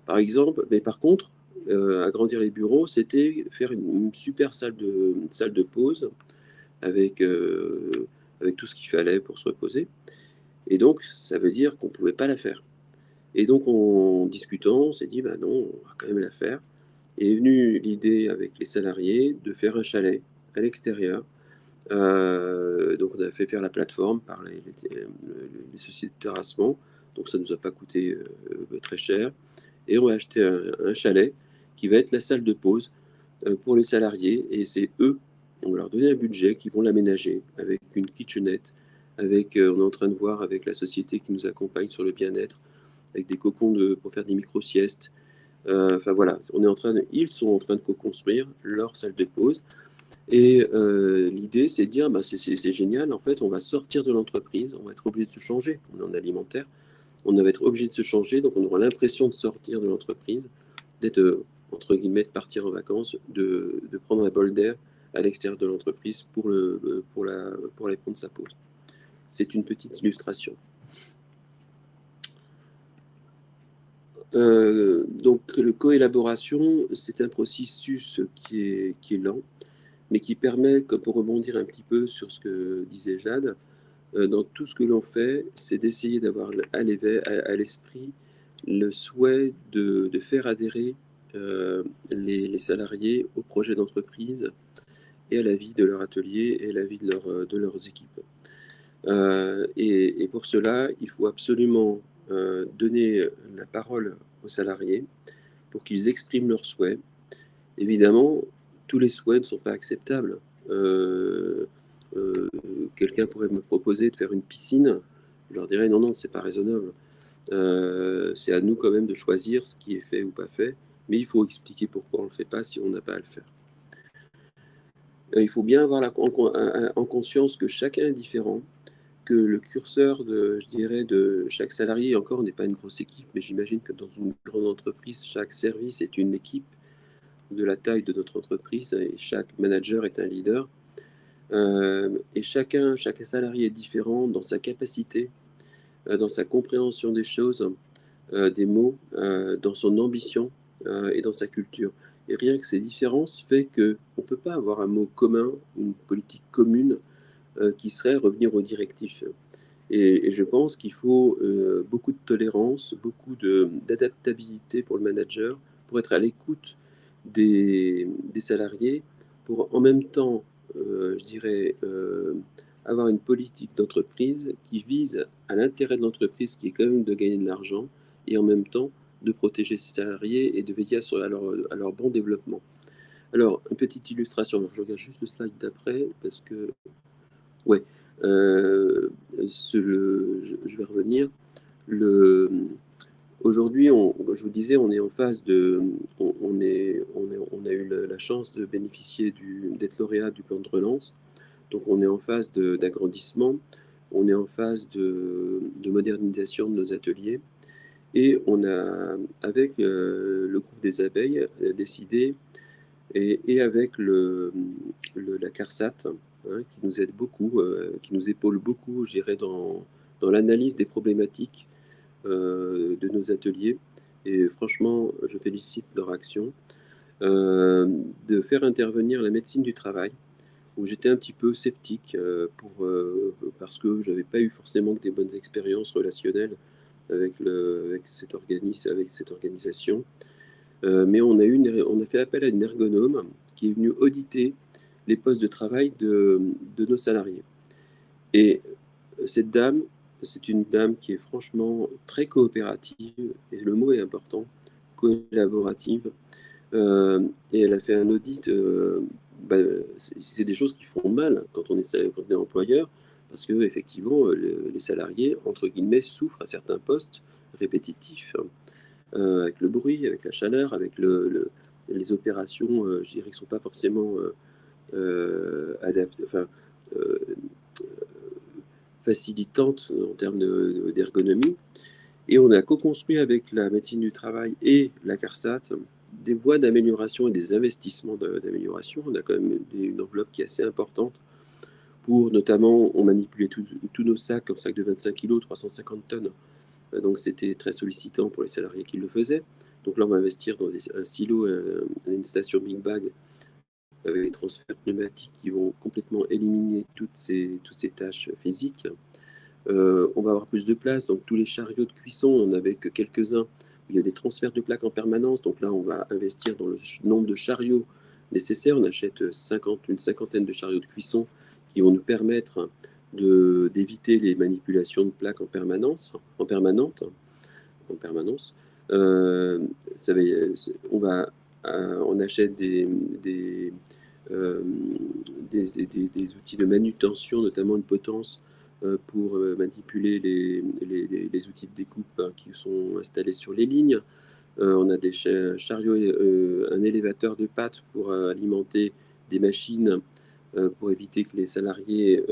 C: Par exemple, mais par contre, agrandir les bureaux, c'était faire une super salle de pause avec tout ce qu'il fallait pour se reposer. Et donc, ça veut dire qu'on ne pouvait pas la faire. Et donc, en discutant, on s'est dit, non, on va quand même la faire. Et est venue l'idée avec les salariés de faire un chalet à l'extérieur. Donc, on a fait faire la plateforme par les sociétés de terrassement. Donc, ça ne nous a pas coûté très cher. Et on va acheter un chalet qui va être la salle de pause pour les salariés. Et c'est eux, on va leur donner un budget, qui vont l'aménager avec une kitchenette, on est en train de voir avec la société qui nous accompagne sur le bien-être, avec des cocons pour faire des micro-siestes. Voilà, ils sont en train de co-construire leur salle de pause. Et l'idée, c'est de dire, bah, c'est génial, en fait, on va sortir de l'entreprise, on va être obligé de se changer, on est en alimentaire, on va être obligé de se changer, donc on aura l'impression de sortir de l'entreprise, d'être, entre guillemets, de partir en vacances, de prendre un bol d'air à l'extérieur de l'entreprise pour aller prendre sa pause. C'est une petite illustration. Donc, le coélaboration, c'est un processus qui est lent, mais qui permet, pour rebondir un petit peu sur ce que disait Jade, dans tout ce que l'on fait, c'est d'essayer d'avoir à l'esprit le souhait de faire adhérer les salariés au projet d'entreprise et à la vie de leur atelier et à la vie de leurs équipes. Et pour cela, il faut absolument donner la parole aux salariés pour qu'ils expriment leurs souhaits. Évidemment, tous les souhaits ne sont pas acceptables. Quelqu'un pourrait me proposer de faire une piscine, je leur dirais non, non, c'est pas raisonnable. C'est à nous quand même de choisir ce qui est fait ou pas fait, mais il faut expliquer pourquoi on ne le fait pas si on n'a pas à le faire. Il faut bien avoir en conscience que chacun est différent, que le curseur je dirais, de chaque salarié, encore, on n'est pas une grosse équipe, mais j'imagine que dans une grande entreprise, chaque service est une équipe de la taille de notre entreprise et chaque manager est un leader. Et chaque salarié est différent dans sa capacité, dans sa compréhension des choses, des mots, dans son ambition et dans sa culture. Et rien que ces différences fait qu'on ne peut pas avoir un mot commun, une politique commune qui serait revenir aux directives. Et je pense qu'il faut beaucoup de tolérance, beaucoup d'adaptabilité pour le manager, pour être à l'écoute des salariés, pour en même temps, je dirais, avoir une politique d'entreprise qui vise à l'intérêt de l'entreprise, qui est quand même de gagner de l'argent, et en même temps de protéger ses salariés et de veiller à leur bon développement. Alors, une petite illustration, alors je regarde juste le slide d'après, parce que, ouais, je vais revenir. Aujourd'hui, je vous disais, on est en phase de, on a eu la chance de bénéficier d'être lauréat du plan de relance. Donc, on est en phase d'agrandissement, on est en phase de modernisation de nos ateliers. Et on a, avec le groupe des abeilles, décidé, et avec la CARSAT, hein, qui nous aide beaucoup, qui nous épaule beaucoup, je dirais, dans l'analyse des problématiques de nos ateliers. Et franchement, je félicite leur action. De faire intervenir la médecine du travail, où j'étais un petit peu sceptique parce que je n'avais pas eu forcément que des bonnes expériences relationnelles avec cette organisation. Mais on a fait appel à une ergonome qui est venue auditer les postes de travail de nos salariés. Et cette dame, c'est une dame qui est franchement très coopérative, et le mot est important, collaborative. Et elle a fait un audit. C'est des choses qui font mal quand on est employeur, parce que effectivement, les salariés, entre guillemets, souffrent à certains postes répétitifs, avec le bruit, avec la chaleur, avec les opérations, je dirais, qui ne sont pas forcément adaptées, enfin, facilitantes en termes d'ergonomie. Et on a co-construit avec la médecine du travail et la CARSAT des voies d'amélioration et des investissements d'amélioration. On a quand même une enveloppe qui est assez importante pour, notamment, on manipulait tous nos sacs, en sacs de 25 kg, 350 tonnes. Donc c'était très sollicitant pour les salariés qui le faisaient. Donc là, on va investir dans un silo, une station Big Bag avec des transferts pneumatiques qui vont complètement éliminer toutes ces tâches physiques. On va avoir plus de place, donc tous les chariots de cuisson, on n'avait que quelques-uns. Il y a des transferts de plaques en permanence, donc là on va investir dans le nombre de chariots nécessaires. On achète une cinquantaine de chariots de cuisson qui vont nous permettre d'éviter les manipulations de plaques en permanence. On achète des outils de manutention, notamment une potence pour manipuler les outils de découpe, hein, qui sont installés sur les lignes. On a des chariots, un élévateur de pâtes pour alimenter des machines pour éviter que les salariés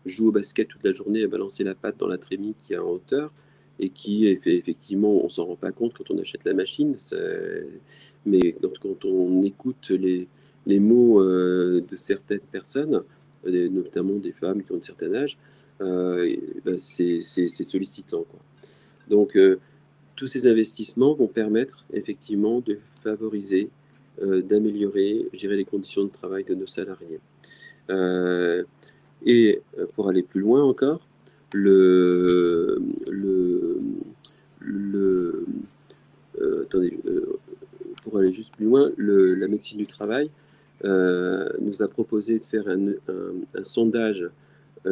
C: jouent au basket toute la journée à balancer la patte dans la trémie qui est en hauteur et qui, effectivement, on ne s'en rend pas compte quand on achète la machine. Mais quand on écoute les mots de certaines personnes, notamment des femmes qui ont un certain âge, ben c'est sollicitant, quoi. Donc, tous ces investissements vont permettre effectivement de favoriser, d'améliorer, je dirais, les conditions de travail de nos salariés. Et pour aller plus loin encore, attendez, pour aller juste plus loin, la médecine du travail nous a proposé de faire un sondage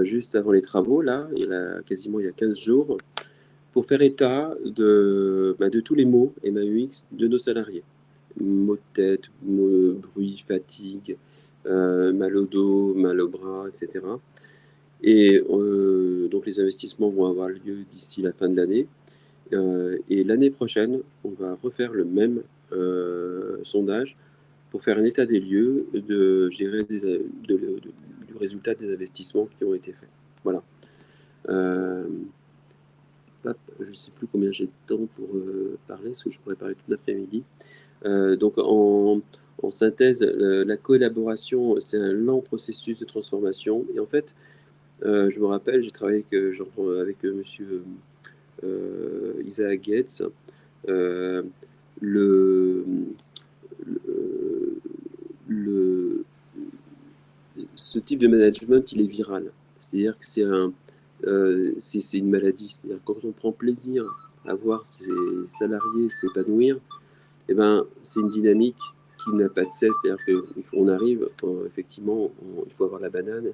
C: juste avant les travaux, là, il y a 15 jours, pour faire état de tous les maux MAUX de nos salariés. Maux de tête, bruit, fatigue, mal au dos, mal au bras, etc. Et donc les investissements vont avoir lieu d'ici la fin de l'année. Et l'année prochaine, on va refaire le même sondage pour faire un état des lieux du résultat des investissements qui ont été faits. Voilà. Je ne sais plus combien j'ai de temps pour parler, parce que je pourrais parler toute l'après-midi. Donc, en synthèse, la collaboration, c'est un lent processus de transformation. Et en fait, je me rappelle, j'ai travaillé avec monsieur Isaac Gates. Ce type de management, il est viral. C'est-à-dire que c'est une maladie. C'est-à-dire que quand on prend plaisir à voir ses salariés s'épanouir, eh ben, c'est une dynamique qui n'a pas de cesse. C'est-à-dire qu'on arrive, effectivement, il faut avoir la banane,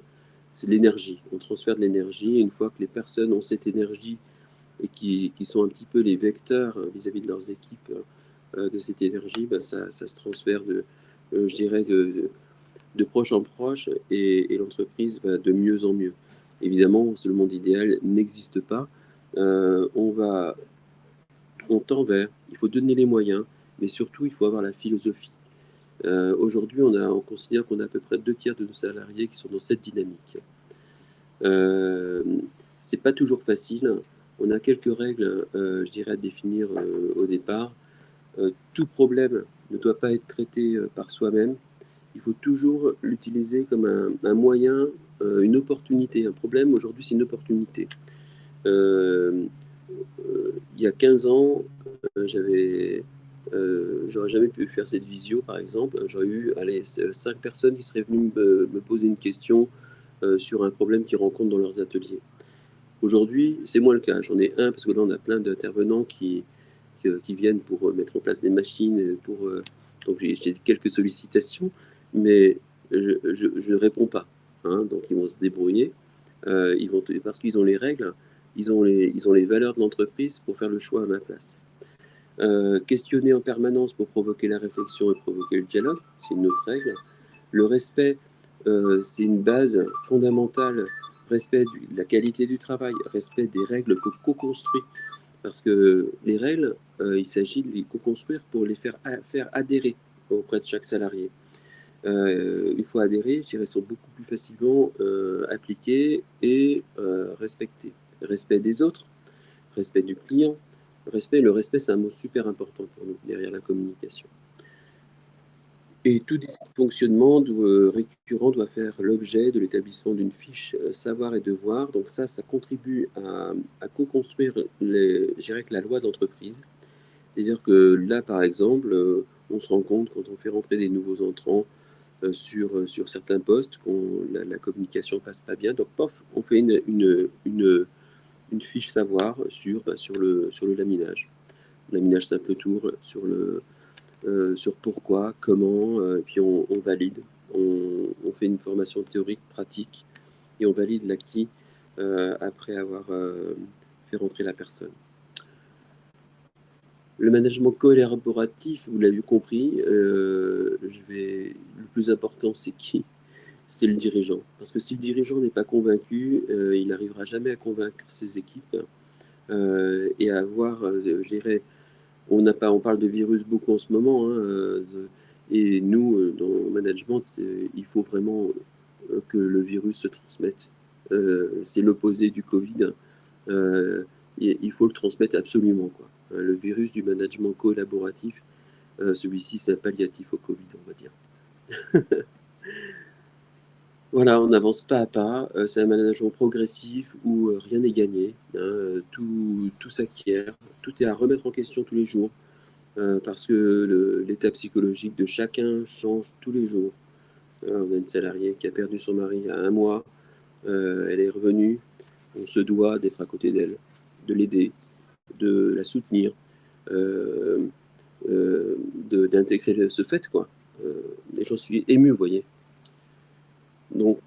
C: c'est de l'énergie. On transfère de l'énergie, et une fois que les personnes ont cette énergie et qui sont un petit peu les vecteurs vis-à-vis de leurs équipes de cette énergie, ben ça se transfère je dirais, de proche en proche, et l'entreprise va de mieux en mieux. Évidemment, le monde idéal n'existe pas. On tend vers, il faut donner les moyens, mais surtout, il faut avoir la philosophie. Aujourd'hui, on considère qu'on a à peu près 2/3 de nos salariés qui sont dans cette dynamique. C'est pas toujours facile. On a quelques règles, je dirais, à définir au départ. Tout problème ne doit pas être traité par soi-même. Il faut toujours l'utiliser comme un moyen, une opportunité. Un problème, aujourd'hui, c'est une opportunité. Il y a 15 ans, j'aurais jamais pu faire cette visio, par exemple. J'aurais eu 5 personnes qui seraient venues me poser une question sur un problème qu'ils rencontrent dans leurs ateliers. Aujourd'hui, c'est moins le cas. J'en ai un, parce que là, on a plein d'intervenants qui viennent pour mettre en place des machines. Donc, j'ai quelques sollicitations, mais je ne réponds pas. Hein, donc, ils vont se débrouiller. Parce qu'ils ont les règles, ils ont les valeurs de l'entreprise pour faire le choix à ma place. Questionner en permanence pour provoquer la réflexion et provoquer le dialogue, c'est une autre règle. Le respect, c'est une base fondamentale. Respect de la qualité du travail, respect des règles qu'on co-construit. Parce que les règles, il s'agit de les co-construire pour les faire adhérer auprès de chaque salarié. Une fois adhérées, je dirais, sont beaucoup plus facilement appliquées et respectées. Respect des autres, respect du client. Le respect, c'est un mot super important pour nous derrière la communication. Et tout dysfonctionnement récurrent doit faire l'objet de l'établissement d'une fiche savoir et devoir. Donc ça contribue à co-construire, je dirais, la loi d'entreprise. C'est-à-dire que là, par exemple, on se rend compte quand on fait rentrer des nouveaux entrants sur certains postes, la communication passe pas bien. Donc, pof, on fait une fiche savoir sur le laminage. Laminage simple tour, sur pourquoi, comment, et puis on valide. On fait une formation théorique, pratique, et on valide l'acquis après avoir fait rentrer la personne. Le management collaboratif, vous l'avez compris, le plus important, c'est qui? C'est le dirigeant. Parce que si le dirigeant n'est pas convaincu, il n'arrivera jamais à convaincre ses équipes et à avoir, je dirais, on parle de virus beaucoup en ce moment, hein, Et nous, dans le management, il faut vraiment que le virus se transmette. C'est l'opposé du Covid. Il faut le transmettre absolument, quoi. Le virus du management collaboratif, celui-ci, c'est un palliatif au Covid, on va dire. Voilà, on avance pas à pas. C'est un management progressif où rien n'est gagné, hein, tout s'acquiert, tout est à remettre en question tous les jours, parce que l'état psychologique de chacun change tous les jours. On a une salariée qui a perdu son mari il y a 1 mois, elle est revenue, on se doit d'être à côté d'elle, de l'aider, de la soutenir, d'intégrer ce fait, quoi. Et j'en suis ému, vous voyez. Donc,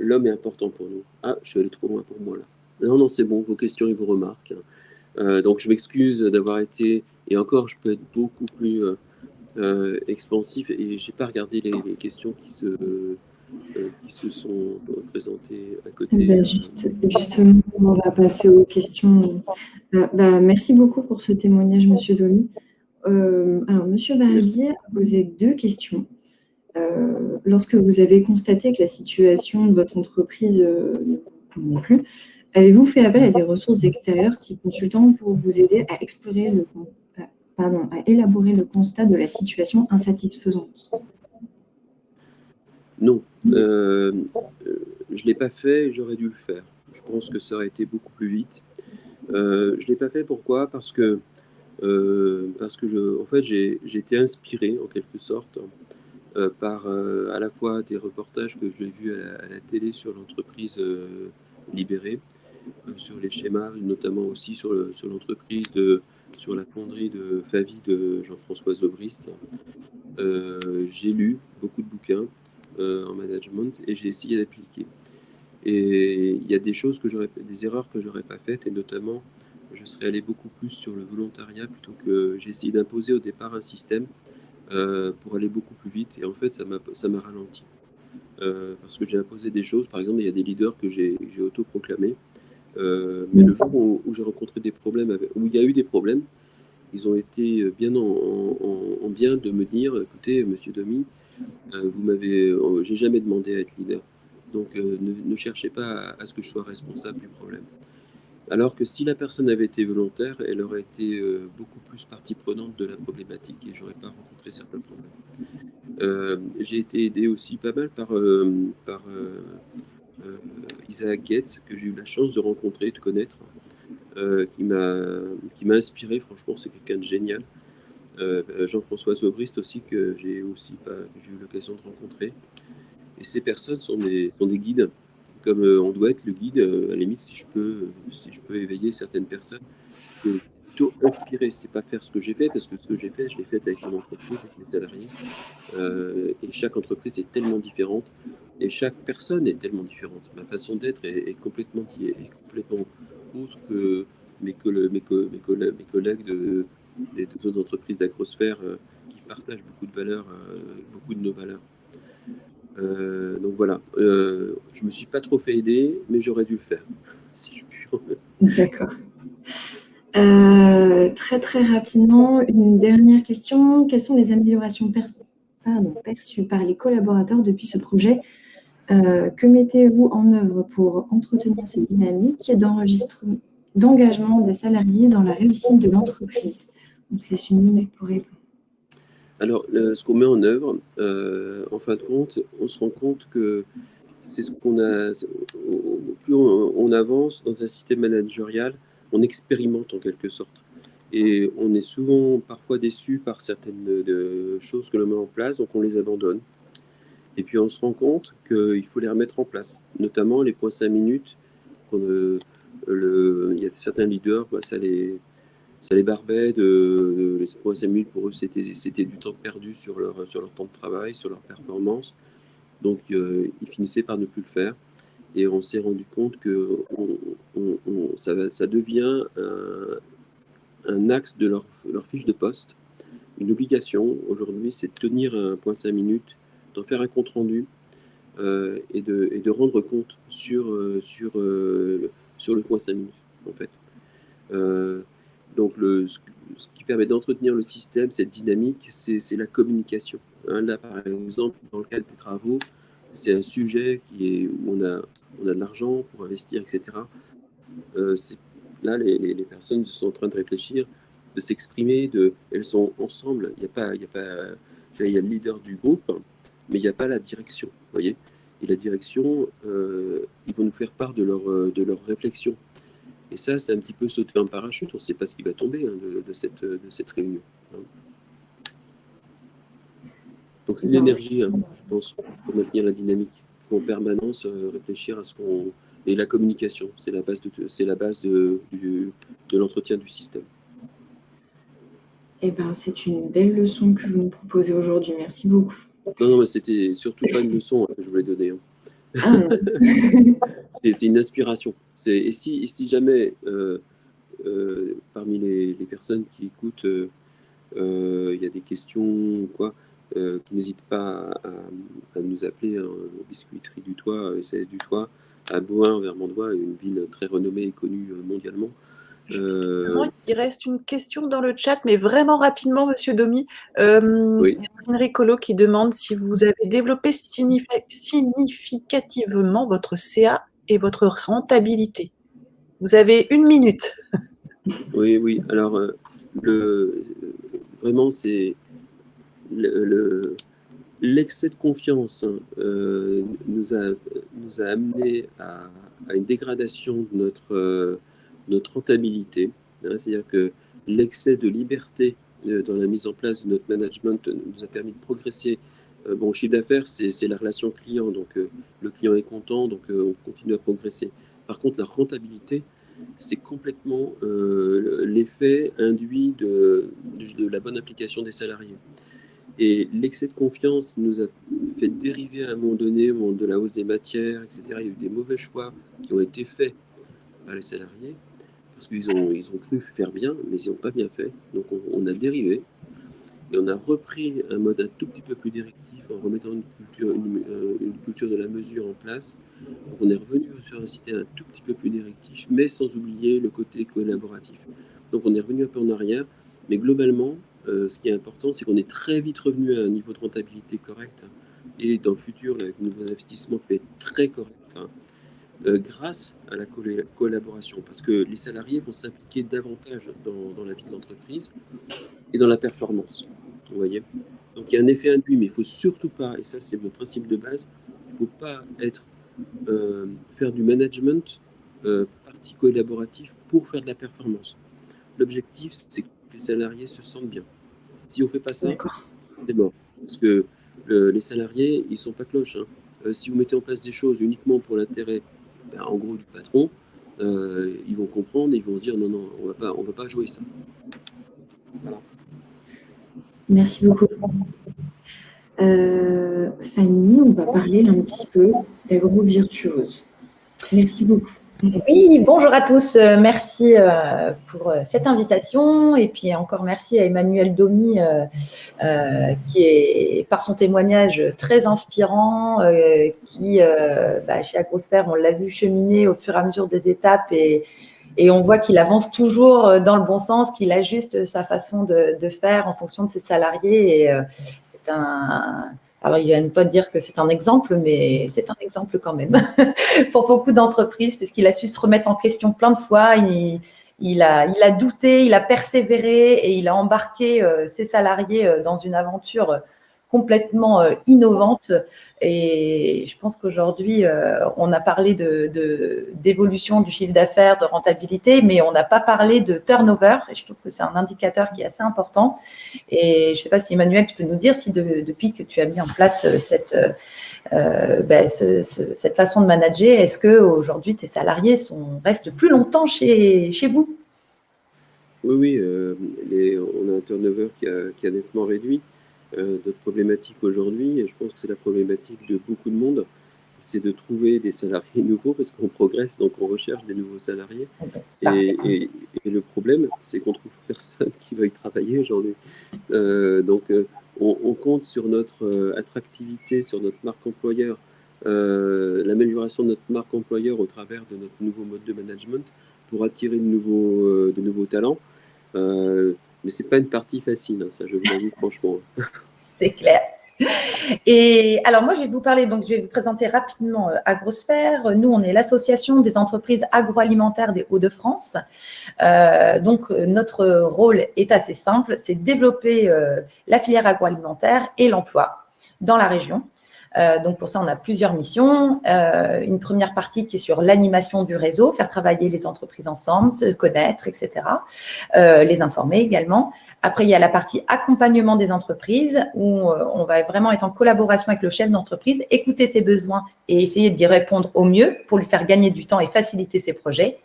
C: l'homme est important pour nous. Ah, je suis allé trop loin pour moi, là. Non, non, c'est bon, vos questions et vos remarques. Donc, je m'excuse d'avoir été... Et encore, je peux être beaucoup plus expansif. Et je n'ai pas regardé les questions qui se sont présentées à côté.
B: Justement, on va passer aux questions. Merci beaucoup pour ce témoignage, Monsieur Domi. Alors, Monsieur Barbier a posé 2 questions. Lorsque vous avez constaté que la situation de votre entreprise ne vous convenait plus, avez-vous fait appel à des ressources extérieures, type consultant, pour vous aider à élaborer le constat de la situation insatisfaisante?
C: Non, je ne l'ai pas fait, j'aurais dû le faire. Je pense que ça aurait été beaucoup plus vite. Je ne l'ai pas fait, pourquoi? Parce que en fait, j'ai été inspiré, en quelque sorte, par à la fois des reportages que j'ai vus à la télé sur l'entreprise Libérée, sur les schémas, notamment aussi sur l'entreprise, sur la fonderie de Favie de Jean-François Zobrist. J'ai lu beaucoup de bouquins en management et j'ai essayé d'appliquer. Et il y a des choses des erreurs que j'aurais pas faites, et notamment, je serais allé beaucoup plus sur le volontariat plutôt que j'ai essayé d'imposer au départ un système pour aller beaucoup plus vite. Et en fait, ça m'a ralenti. Parce que j'ai imposé des choses. Par exemple, il y a des leaders que j'ai autoproclamés. Mais le jour où j'ai rencontré des problèmes, où il y a eu des problèmes, ils ont été bien en bien de me dire, écoutez, Monsieur Domi, j'ai jamais demandé à être leader. Donc, ne cherchez pas à ce que je sois responsable du problème. Alors que si la personne avait été volontaire, elle aurait été beaucoup plus partie prenante de la problématique et j'aurais pas rencontré certains problèmes. J'ai été aidé aussi pas mal par Isaac Getz, que j'ai eu la chance de rencontrer, de connaître, qui m'a inspiré. Franchement, c'est quelqu'un de génial. Jean-François Zobrist aussi, que j'ai eu l'occasion de rencontrer. Et ces personnes sont des guides, comme on doit être le guide. À la limite, si je peux éveiller certaines personnes, c'est plutôt inspirer, c'est pas faire ce que j'ai fait, parce que ce que j'ai fait, je l'ai fait avec mon entreprise, avec mes salariés. Et chaque entreprise est tellement différente, et chaque personne est tellement différente. Ma façon d'être est complètement autre que mes collègues des autres entreprises d'agrosphère qui partagent beaucoup de valeurs, beaucoup de nos valeurs. Donc voilà, je me suis pas trop fait aider, mais j'aurais dû le faire, si je puis.
B: D'accord. Très très rapidement, une dernière question. Quelles sont les améliorations perçues par les collaborateurs depuis ce projet? Que mettez-vous en œuvre pour entretenir cette dynamique d'engagement des salariés dans la réussite de l'entreprise? On te laisse 1 minute pour répondre.
C: Alors, ce qu'on met en œuvre, en fin de compte, on se rend compte que c'est ce qu'on a. Plus on avance dans un système managérial, on expérimente en quelque sorte. Et on est souvent parfois déçu par certaines choses que l'on met en place, donc on les abandonne. Et puis on se rend compte qu'il faut les remettre en place, notamment les points 5 minutes. Il y a certains leaders, ça les barbait les points 5 minutes. Pour eux, c'était du temps perdu sur leur temps de travail, sur leur performance. Donc ils finissaient par ne plus le faire. Et on s'est rendu compte que ça devient un axe de leur fiche de poste. Une obligation aujourd'hui, c'est de tenir un point 5 minutes, d'en faire un compte rendu et de rendre compte sur le point 5 minutes, en fait. Donc ce qui permet d'entretenir le système, cette dynamique, c'est la communication. Hein, là, par exemple, dans le cadre des travaux, c'est un sujet où on a de l'argent pour investir, etc. Là, les personnes sont en train de réfléchir, de s'exprimer, elles sont ensemble. Il y a le leader du groupe, mais il n'y a pas la direction, vous voyez. Et la direction, ils vont nous faire part de leur réflexion. Et ça, c'est un petit peu sauter en parachute. On ne sait pas ce qui va tomber de cette réunion. Hein. Donc c'est l'énergie, je pense, pour maintenir la dynamique. Il faut en permanence réfléchir à ce qu'on... Et la communication, c'est la base de l'entretien du système.
B: Eh ben, c'est une belle leçon que vous nous proposez aujourd'hui. Merci beaucoup.
C: Non, mais c'était surtout pas une leçon que je voulais donner. Hein.
B: Ah,
C: c'est une inspiration. Et si jamais, parmi les personnes qui écoutent, il y a des questions ou quoi, qui n'hésitent pas à nous appeler, hein, Biscuiterie du Toit, SAS du Toit, à Bohain, Vermandois, une ville très renommée et connue mondialement.
A: Il reste une question dans le chat, mais vraiment rapidement, Monsieur Domi.
C: Oui.
A: Catherine Ricolo qui demande si vous avez développé significativement votre CA et votre rentabilité. Vous avez 1 minute.
C: Oui. Alors, vraiment, c'est l'excès de confiance nous a amené à une dégradation de notre rentabilité. Hein, c'est-à-dire que l'excès de liberté dans la mise en place de notre management nous a permis de progresser. Bon, chiffre d'affaires, c'est la relation client, donc le client est content, donc on continue à progresser. Par contre, la rentabilité, c'est complètement l'effet induit de la bonne application des salariés. Et l'excès de confiance nous a fait dériver à un moment donné au moment de la hausse des matières, etc. Il y a eu des mauvais choix qui ont été faits par les salariés parce qu'ils ont cru faire bien, mais ils n'ont pas bien fait. Donc on a dérivé et on a repris un mode un tout petit peu plus directif en remettant une culture de la mesure en place. Donc on est revenu sur un système un tout petit peu plus directif, mais sans oublier le côté collaboratif. Donc on est revenu un peu en arrière, mais globalement, ce qui est important, c'est qu'on est très vite revenu à un niveau de rentabilité correct. Et dans le futur, le nouveau investissement peut être très correct, hein, grâce à la collaboration. Parce que les salariés vont s'impliquer davantage dans la vie de l'entreprise et dans la performance. Vous voyez ? Donc il y a un effet induit, mais il ne faut surtout pas, et ça c'est mon principe de base, il ne faut pas faire du management partie collaboratif pour faire de la performance. L'objectif, c'est que les salariés se sentent bien. Si on ne fait pas ça, c'est mort. Parce que les salariés, ils ne sont pas cloches. Hein. Si vous mettez en place des choses uniquement pour l'intérêt, en gros, du patron, ils vont comprendre et ils vont se dire non, on va pas jouer ça. Voilà.
B: Merci beaucoup. Fanny, on va parler un petit peu d'AgroVirtuose. Merci beaucoup.
D: Oui, bonjour à tous. Merci pour cette invitation et puis encore merci à Emmanuel Domi qui est, par son témoignage, très inspirant, qui, chez Agrosphère, on l'a vu cheminer au fur et à mesure des étapes et on voit qu'il avance toujours dans le bon sens, qu'il ajuste sa façon de faire en fonction de ses salariés et c'est un... Alors, il ne vient pas dire que c'est un exemple, mais c'est un exemple quand même pour beaucoup d'entreprises, puisqu'il a su se remettre en question plein de fois. Il a douté, il a persévéré et il a embarqué ses salariés dans une aventure complètement innovante. Et je pense qu'aujourd'hui, on a parlé d'évolution du chiffre d'affaires, de rentabilité, mais on n'a pas parlé de turnover. Et je trouve que c'est un indicateur qui est assez important. Et je ne sais pas si Emmanuel, tu peux nous dire si depuis que tu as mis en place cette façon de manager, est-ce qu'aujourd'hui, tes salariés restent plus longtemps chez vous?
C: Oui, on a un turnover qui a nettement réduit. Notre problématique aujourd'hui, et je pense que c'est la problématique de beaucoup de monde, c'est de trouver des salariés nouveaux parce qu'on progresse, donc on recherche des nouveaux salariés. Et le problème, c'est qu'on trouve personne qui veuille travailler aujourd'hui. Donc on compte sur notre attractivité, sur notre marque employeur, l'amélioration de notre marque employeur au travers de notre nouveau mode de management pour attirer de nouveaux talents. Mais c'est pas une partie facile, hein, ça je vous l'avoue franchement.
D: C'est clair. Et alors moi, je vais vous parler, donc je vais vous présenter rapidement Agrosphère. Nous, on est l'association des entreprises agroalimentaires des Hauts-de-France. Notre rôle est assez simple, c'est développer la filière agroalimentaire et l'emploi dans la région. Donc pour ça, on a plusieurs missions. Une première partie qui est sur l'animation du réseau, faire travailler les entreprises ensemble, se connaître, etc. Les informer également. Après, il y a la partie accompagnement des entreprises où on va vraiment être en collaboration avec le chef d'entreprise, écouter ses besoins et essayer d'y répondre au mieux pour lui faire gagner du temps et faciliter ses projets.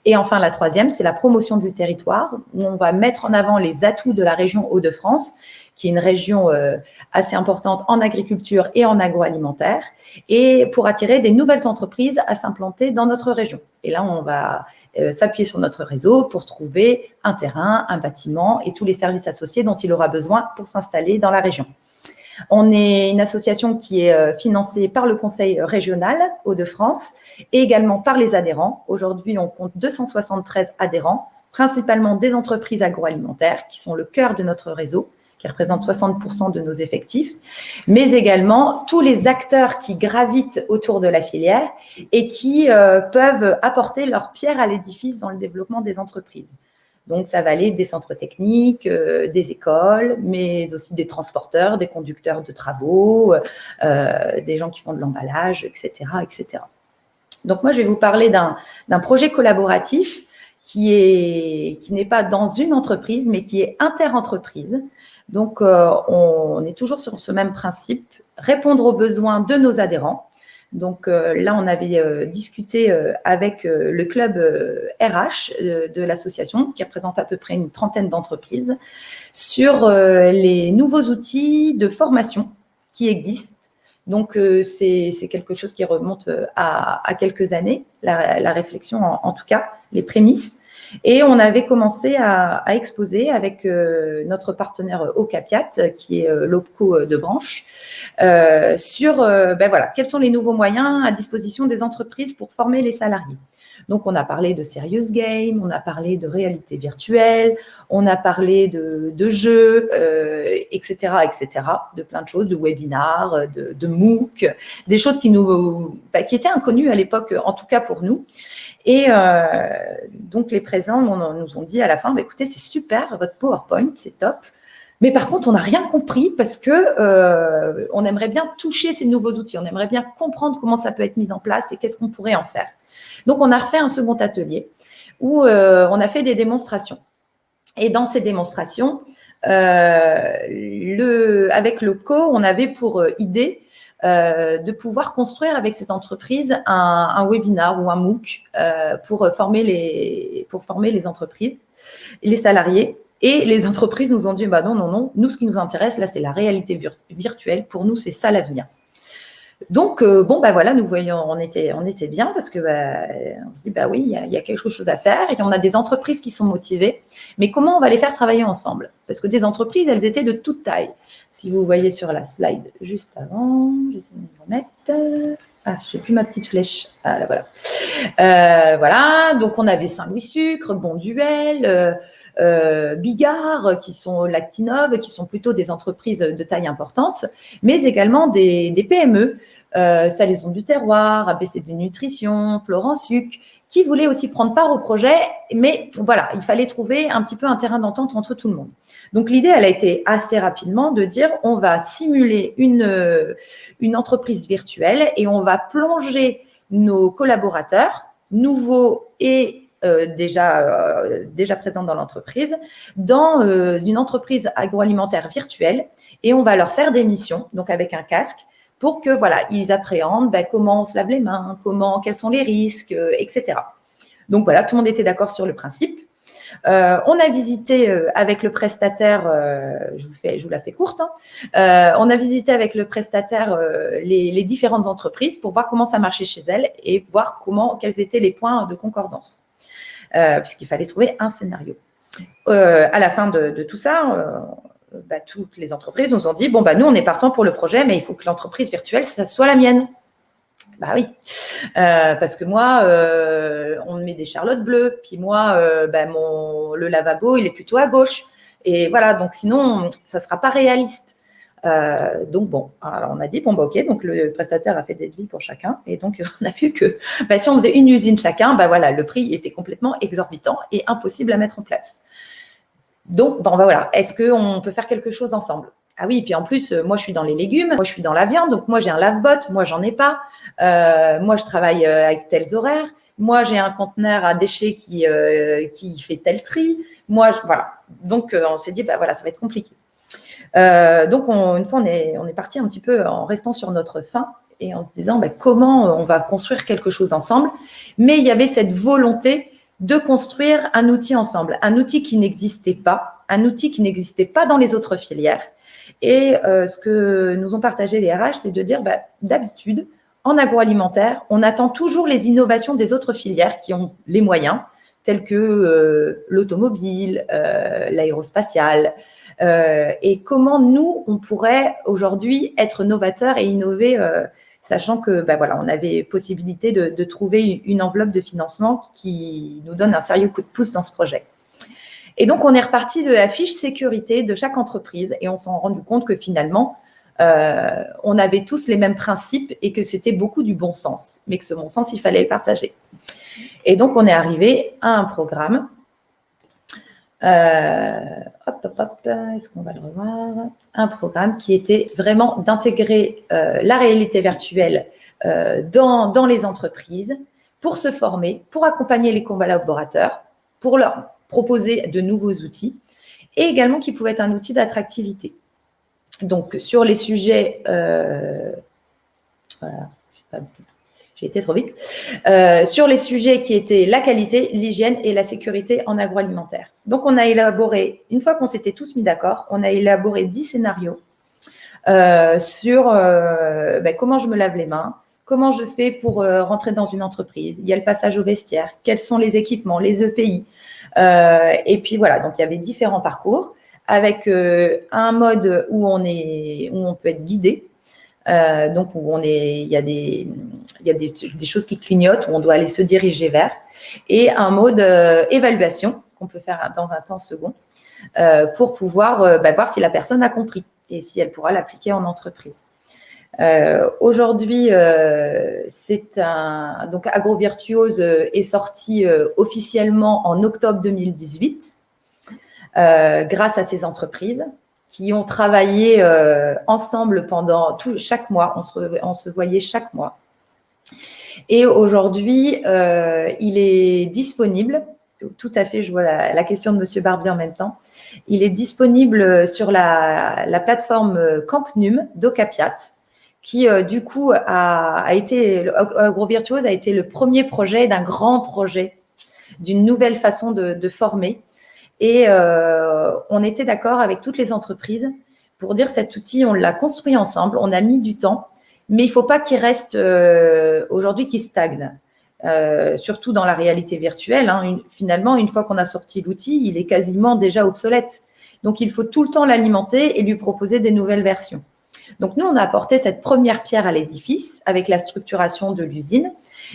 D: Et enfin, la troisième, c'est la promotion du territoire où on va mettre en avant les atouts de la région Hauts-de-France, qui est une région assez importante en agriculture et en agroalimentaire, et pour attirer des nouvelles entreprises à s'implanter dans notre région. Et là, on va s'appuyer sur notre réseau pour trouver un terrain, un bâtiment et tous les services associés dont il aura besoin pour s'installer dans la région. On est une association qui est financée par le Conseil régional Hauts-de-France et également par les adhérents. Aujourd'hui, on compte 273 adhérents, principalement des entreprises agroalimentaires qui sont le cœur de notre réseau, qui représentent 60% de nos effectifs, mais également tous les acteurs qui gravitent autour de la filière et qui peuvent apporter leur pierre à l'édifice dans le développement des entreprises. Donc, ça va aller des centres techniques, des écoles, mais aussi des transporteurs, des conducteurs de travaux, des gens qui font de l'emballage, etc., etc. Donc, moi, je vais vous parler d'un projet collaboratif qui n'est pas dans une entreprise, mais qui est interentreprise. Donc, on est toujours sur ce même principe, répondre aux besoins de nos adhérents. Donc, là, on avait discuté avec le club RH de l'association, qui représente à peu près une trentaine d'entreprises, sur les nouveaux outils de formation qui existent. Donc, c'est quelque chose qui remonte à quelques années, la réflexion en tout cas, les prémices. Et on avait commencé à exposer avec notre partenaire Ocapiat, qui est l'OPCO de branche, sur quels sont les nouveaux moyens à disposition des entreprises pour former les salariés. Donc, on a parlé de serious game, on a parlé de réalité virtuelle, on a parlé de jeux, etc., de plein de choses, de webinars, de MOOC, des choses qui étaient inconnues à l'époque, en tout cas pour nous. Et donc, les présents nous ont dit à la fin, écoutez, c'est super, votre PowerPoint, c'est top. Mais par contre, on n'a rien compris parce que on aimerait bien toucher ces nouveaux outils. On aimerait bien comprendre comment ça peut être mis en place et qu'est-ce qu'on pourrait en faire. Donc, on a refait un second atelier où on a fait des démonstrations. Et dans ces démonstrations, avec l'OPCO, on avait pour idée de pouvoir construire avec ces entreprises un webinar ou un MOOC pour former les entreprises, les salariés. Et les entreprises nous ont dit, non, nous, ce qui nous intéresse, là, c'est la réalité virtuelle. Pour nous, c'est ça l'avenir. Donc, nous voyons, on était bien parce que on se dit, oui, il y a quelque chose à faire et on a des entreprises qui sont motivées. Mais comment on va les faire travailler ensemble? Parce que des entreprises, elles étaient de toute taille. Si vous voyez sur la slide juste avant, j'essaie de me remettre. Je n'ai plus ma petite flèche. Ah, là, voilà. Voilà, donc on avait Saint-Louis-Sucre, Bonduel, Bigard, qui sont Lactinov, qui sont plutôt des entreprises de taille importante, mais également des PME, Salaison du Terroir, ABCD Nutrition, Florent Suc, qui voulaient aussi prendre part au projet, mais voilà, il fallait trouver un petit peu un terrain d'entente entre tout le monde. Donc, l'idée, elle a été assez rapidement de dire, on va simuler une entreprise virtuelle et on va plonger nos collaborateurs, nouveaux et déjà présents dans l'entreprise, dans une entreprise agroalimentaire virtuelle et on va leur faire des missions, donc avec un casque, pour que ils appréhendent comment on se lave les mains, quels sont les risques, etc. Donc voilà, tout le monde était d'accord sur le principe. On a visité avec le prestataire, je vous la fais courte, on a visité avec le prestataire les différentes entreprises pour voir comment ça marchait chez elles et voir quels étaient les points de concordance, puisqu'il fallait trouver un scénario. À la fin de tout ça, toutes les entreprises nous ont dit, nous, on est partant pour le projet, mais il faut que l'entreprise virtuelle, ça soit la mienne. Oui, parce que moi, on met des charlottes bleues, puis moi, le lavabo, il est plutôt à gauche. Et voilà, donc sinon, ça ne sera pas réaliste. Donc bon, alors on a dit, bon, bah, ok, donc le prestataire a fait des devis pour chacun. Et donc, on a vu que si on faisait une usine chacun, voilà, le prix était complètement exorbitant et impossible à mettre en place. Donc, bon, voilà, est-ce qu'on peut faire quelque chose ensemble? Ah oui, et puis en plus, moi, je suis dans les légumes, moi, je suis dans la viande, donc moi, j'ai un lave-botte, moi, j'en ai pas. Moi, je travaille avec tels horaires. Moi, j'ai un conteneur à déchets qui fait tel tri. Moi, voilà. Donc, on s'est dit, voilà, ça va être compliqué. Donc, une fois, on est parti un petit peu en restant sur notre faim et en se disant comment on va construire quelque chose ensemble. Mais il y avait cette volonté de construire un outil ensemble, un outil qui n'existait pas dans les autres filières. Et ce que nous ont partagé les RH, c'est de dire d'habitude, en agroalimentaire, on attend toujours les innovations des autres filières qui ont les moyens, tels que l'automobile, l'aérospatiale. Et comment nous, on pourrait aujourd'hui être novateurs et innover, sachant que voilà, on avait possibilité de trouver une enveloppe de financement qui nous donne un sérieux coup de pouce dans ce projet. Et donc, on est reparti de la fiche sécurité de chaque entreprise et on s'est rendu compte que finalement, on avait tous les mêmes principes et que c'était beaucoup du bon sens, mais que ce bon sens, il fallait le partager. Et donc, on est arrivé à un programme. Est-ce qu'on va le revoir? Un programme qui était vraiment d'intégrer la réalité virtuelle dans les entreprises pour se former, pour accompagner les collaborateurs, pour leur proposer de nouveaux outils et également qui pouvait être un outil d'attractivité. Donc, sur les sujets, voilà, j'ai été trop vite, sur les sujets qui étaient la qualité, l'hygiène et la sécurité en agroalimentaire. Donc, on a élaboré, une fois qu'on s'était tous mis d'accord, on a élaboré 10 scénarios sur comment je me lave les mains, comment je fais pour rentrer dans une entreprise. Il y a le passage au vestiaire, quels sont les équipements, les EPI. Et puis voilà, donc il y avait différents parcours avec un mode où on peut être guidé. Donc il y a des choses qui clignotent où on doit aller se diriger vers, et un mode évaluation qu'on peut faire dans un temps second pour pouvoir voir si la personne a compris et si elle pourra l'appliquer en entreprise. Aujourd'hui, donc AgroVirtuose est sorti officiellement en octobre 2018 grâce à ces entreprises qui ont travaillé ensemble pendant chaque mois. On se voyait chaque mois. Et aujourd'hui, il est disponible, tout à fait, je vois la question de M. Barbier en même temps, il est disponible sur la plateforme Campnum d'Ocapiat, qui du coup AgroVirtuose a été le premier projet d'un grand projet, d'une nouvelle façon de former. Et on était d'accord avec toutes les entreprises pour dire cet outil, on l'a construit ensemble, on a mis du temps, mais il ne faut pas qu'il reste aujourd'hui, qu'il stagne. Surtout dans la réalité virtuelle. Finalement, une fois qu'on a sorti l'outil, il est quasiment déjà obsolète. Donc, il faut tout le temps l'alimenter et lui proposer des nouvelles versions. Donc, nous, on a apporté cette première pierre à l'édifice avec la structuration de l'usine.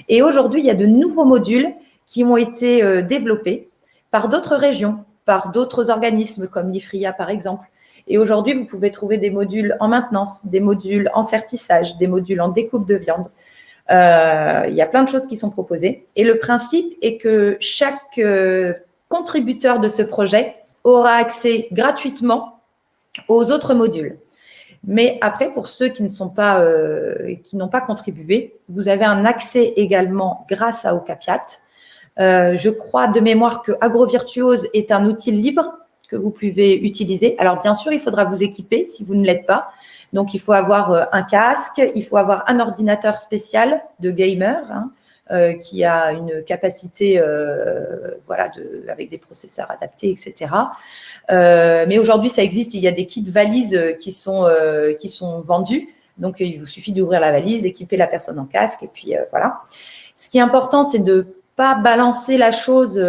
D: Et aujourd'hui, il y a de nouveaux modules qui ont été développés par d'autres régions, par d'autres organismes comme l'IFRIA, par exemple. Et aujourd'hui, vous pouvez trouver des modules en maintenance, des modules en sertissage, des modules en découpe de viande. Il y a plein de choses qui sont proposées. Et le principe est que chaque contributeur de ce projet aura accès gratuitement aux autres modules. Mais après, pour ceux qui n'ont pas contribué, vous avez un accès également grâce à Ocapiat. Je crois de mémoire que AgroVirtuose est un outil libre que vous pouvez utiliser. Alors, bien sûr, il faudra vous équiper si vous ne l'êtes pas. Donc, il faut avoir un casque, il faut avoir un ordinateur spécial de gamer qui a une capacité avec des processeurs adaptés, etc. Mais aujourd'hui, ça existe. Il y a des kits valises qui sont vendus. Donc, il vous suffit d'ouvrir la valise, d'équiper la personne en casque et puis voilà. Ce qui est important, c'est de pas balancer la chose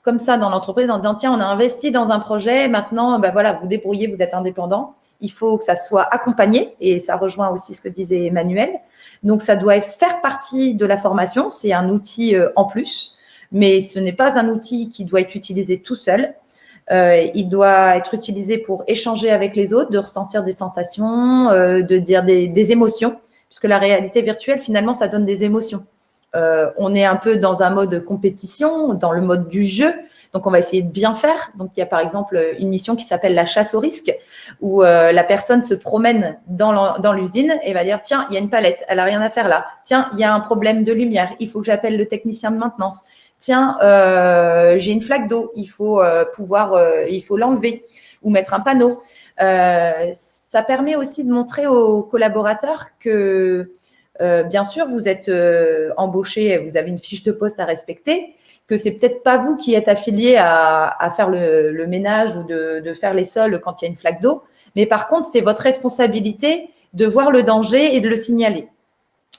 D: comme ça dans l'entreprise en disant tiens, on a investi dans un projet, maintenant, voilà, vous débrouillez, vous êtes indépendant. Il faut que ça soit accompagné et ça rejoint aussi ce que disait Emmanuel. Donc, ça doit faire partie de la formation. C'est un outil en plus, mais ce n'est pas un outil qui doit être utilisé tout seul. Il doit être utilisé pour échanger avec les autres, de ressentir des sensations, de dire des émotions, puisque la réalité virtuelle, finalement, ça donne des émotions. On est un peu dans un mode compétition, dans le mode du jeu. Donc, on va essayer de bien faire. Donc, il y a par exemple une mission qui s'appelle la chasse au risque, où la personne se promène dans l'usine et va dire, tiens, il y a une palette, elle n'a rien à faire là. Tiens, il y a un problème de lumière, il faut que j'appelle le technicien de maintenance. Tiens, j'ai une flaque d'eau, il faut l'enlever ou mettre un panneau. Ça permet aussi de montrer aux collaborateurs que, bien sûr, vous êtes embauché, vous avez une fiche de poste à respecter, que c'est peut-être pas vous qui êtes affilié à faire le ménage ou de faire les sols quand il y a une flaque d'eau, mais par contre, c'est votre responsabilité de voir le danger et de le signaler.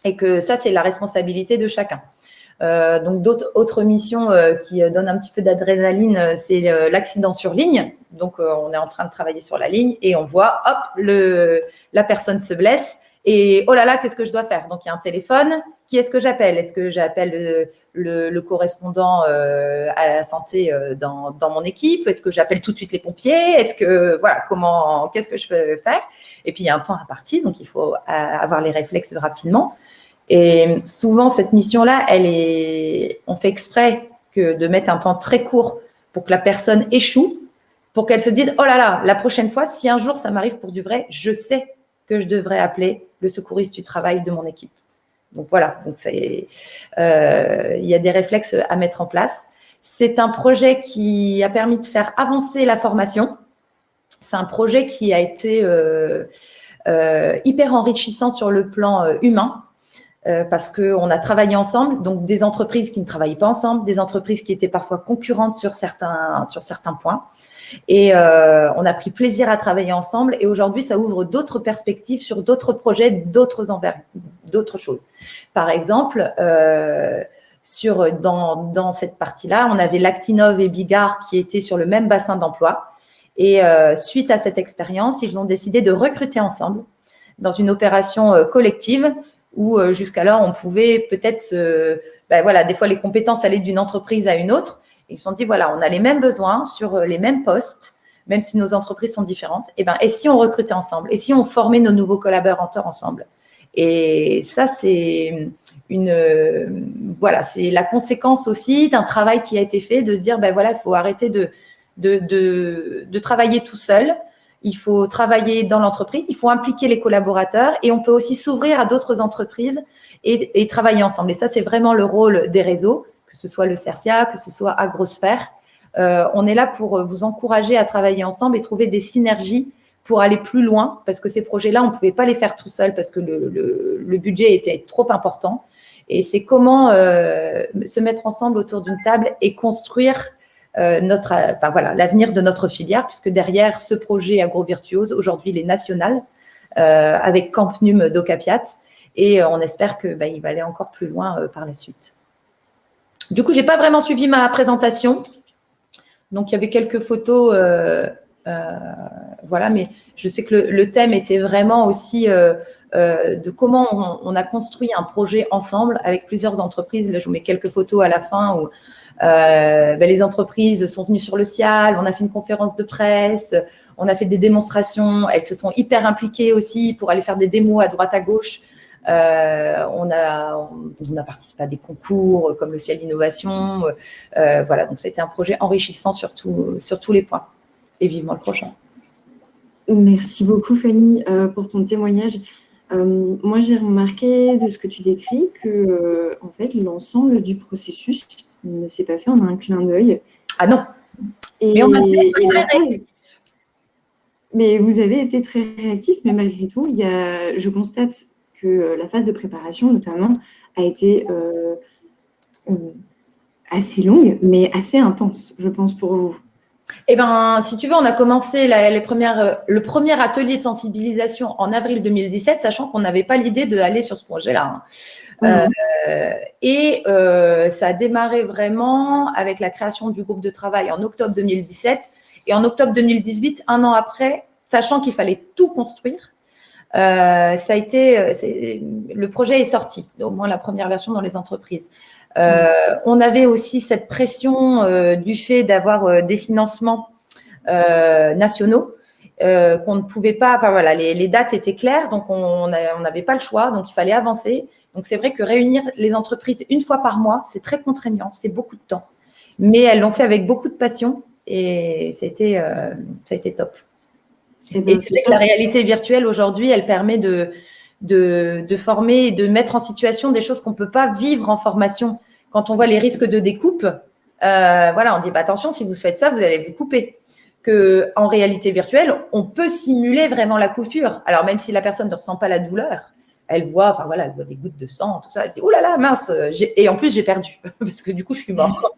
D: Et que ça, c'est la responsabilité de chacun. Donc, autres missions qui donnent un petit peu d'adrénaline, c'est l'accident sur ligne. Donc, on est en train de travailler sur la ligne et on voit, hop, la personne se blesse et oh là là, qu'est-ce que je dois faire? Donc, il y a un téléphone. Qui est-ce que j'appelle? Est-ce que j'appelle le correspondant à la santé dans mon équipe? Est-ce que j'appelle tout de suite les pompiers? Est-ce que, voilà, qu'est-ce que je peux faire? Et puis, il y a un temps imparti, donc il faut avoir les réflexes rapidement. Et souvent, cette mission-là, on fait exprès de mettre un temps très court pour que la personne échoue, pour qu'elle se dise, oh là là, la prochaine fois, si un jour ça m'arrive pour du vrai, je sais que je devrais appeler le secouriste du travail de mon équipe. Donc voilà, il y a des réflexes à mettre en place. C'est un projet qui a permis de faire avancer la formation. C'est un projet qui a été hyper enrichissant sur le plan humain. Parce qu'on a travaillé ensemble, donc des entreprises qui ne travaillaient pas ensemble, des entreprises qui étaient parfois concurrentes sur certains points. Et on a pris plaisir à travailler ensemble. Et aujourd'hui, ça ouvre d'autres perspectives sur d'autres projets, d'autres choses. Par exemple, dans cette partie-là, on avait Lactinov et Bigard qui étaient sur le même bassin d'emploi. Et suite à cette expérience, ils ont décidé de recruter ensemble dans une opération collective où jusqu'alors, on pouvait peut-être des fois, les compétences allaient d'une entreprise à une autre. Ils se sont dit, voilà, on a les mêmes besoins sur les mêmes postes, même si nos entreprises sont différentes. Et si on recrutait ensemble? Et si on formait nos nouveaux collaborateurs ensemble? Et ça, c'est c'est la conséquence aussi d'un travail qui a été fait, de se dire, il faut arrêter de travailler tout seul. Il faut travailler dans l'entreprise, il faut impliquer les collaborateurs et on peut aussi s'ouvrir à d'autres entreprises et travailler ensemble. Et ça, c'est vraiment le rôle des réseaux, que ce soit le CERSIA, que ce soit Agrosphère. On est là pour vous encourager à travailler ensemble et trouver des synergies pour aller plus loin, parce que ces projets-là, on ne pouvait pas les faire tout seul parce que le budget était trop important. Et c'est comment se mettre ensemble autour d'une table et construire l'avenir de notre filière, puisque derrière ce projet AgroVirtuose, aujourd'hui, il est national avec Campnum d'Ocapiat et on espère qu'il va aller encore plus loin par la suite. Du coup, je n'ai pas vraiment suivi ma présentation. Donc, il y avait quelques photos, mais je sais que le thème était vraiment aussi de comment on a construit un projet ensemble avec plusieurs entreprises. Là, je vous mets quelques photos à la fin où les entreprises sont venues sur le CIAL, on a fait une conférence de presse, on a fait des démonstrations, elles se sont hyper impliquées aussi pour aller faire des démos à droite à gauche. On a participé à des concours comme le CIAL d'innovation. Donc c'était un projet enrichissant sur tous les points. Et vivement le prochain.
B: Merci beaucoup Fanny pour ton témoignage. Moi j'ai remarqué de ce que tu décris que en fait l'ensemble du processus ne s'est pas fait en un clin d'œil.
D: Ah non. Mais on a été très réactifs.
B: Mais vous avez été très réactifs, mais malgré tout, je constate que la phase de préparation, notamment, a été assez longue, mais assez intense, je pense, pour vous.
D: Si tu veux, on a commencé le premier atelier de sensibilisation en avril 2017, sachant qu'on n'avait pas l'idée d'aller sur ce projet-là. Ça a démarré vraiment avec la création du groupe de travail en octobre 2017. Et en octobre 2018, un an après, sachant qu'il fallait tout construire, le projet est sorti, au moins la première version dans les entreprises. On avait aussi cette pression du fait d'avoir des financements nationaux qu'on ne pouvait pas. Enfin voilà, les dates étaient claires, donc on n'avait pas le choix, donc il fallait avancer. Donc c'est vrai que réunir les entreprises une fois par mois, c'est très contraignant, c'est beaucoup de temps. Mais elles l'ont fait avec beaucoup de passion et ça a été top. Et c'est vrai que la réalité virtuelle aujourd'hui, elle permet de former et de mettre en situation des choses qu'on ne peut pas vivre en formation. Quand on voit les risques de découpe, voilà, on dit attention, si vous faites ça, vous allez vous couper. En réalité virtuelle, on peut simuler vraiment la coupure. Alors même si la personne ne ressent pas la douleur, elle voit des gouttes de sang, tout ça. Elle dit oh là là, mince, et en plus j'ai perdu parce que du coup je suis mort.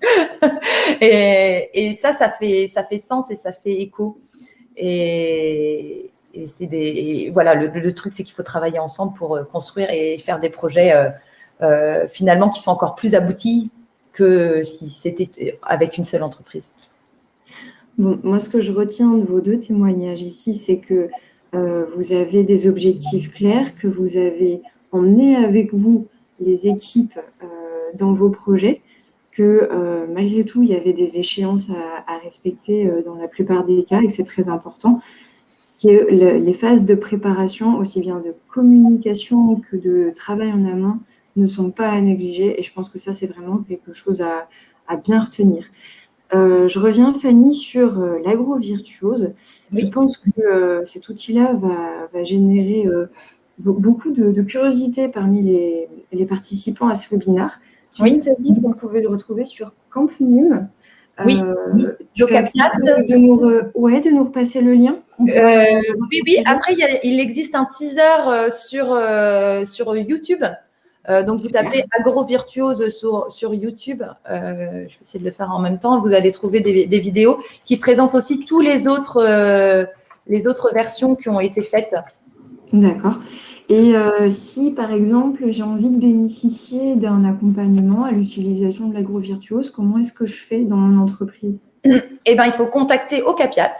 D: et ça fait sens et ça fait écho. Et voilà, le truc, c'est qu'il faut travailler ensemble pour construire et faire des projets finalement qui sont encore plus aboutis que si c'était avec une seule entreprise.
B: Bon, moi, ce que je retiens de vos 2 témoignages ici, c'est que vous avez des objectifs clairs, que vous avez emmené avec vous les équipes dans vos projets, que malgré tout, il y avait des échéances à respecter dans la plupart des cas et que c'est très important. Que les phases de préparation, aussi bien de communication que de travail en amont, ne sont pas à négliger. Et je pense que ça, c'est vraiment quelque chose à bien retenir. Je reviens, Fanny, sur l'agro-virtuose. Oui. Je pense que cet outil-là va générer beaucoup de curiosité parmi les participants à ce webinaire. Tu nous as dit qu'on pouvait le retrouver sur Camplunum.
D: Oui,
B: de nous repasser le lien.
D: Oui. Après, il existe un teaser sur YouTube. Donc, vous tapez Agro-Virtuose sur YouTube. Je vais essayer de le faire en même temps. Vous allez trouver des vidéos qui présentent aussi tous les autres versions qui ont été faites.
B: D'accord. Et si, par exemple, j'ai envie de bénéficier d'un accompagnement à l'utilisation de l'agro-virtuose, comment est-ce que je fais dans mon entreprise ?
D: Eh bien, il faut contacter Ocapiat.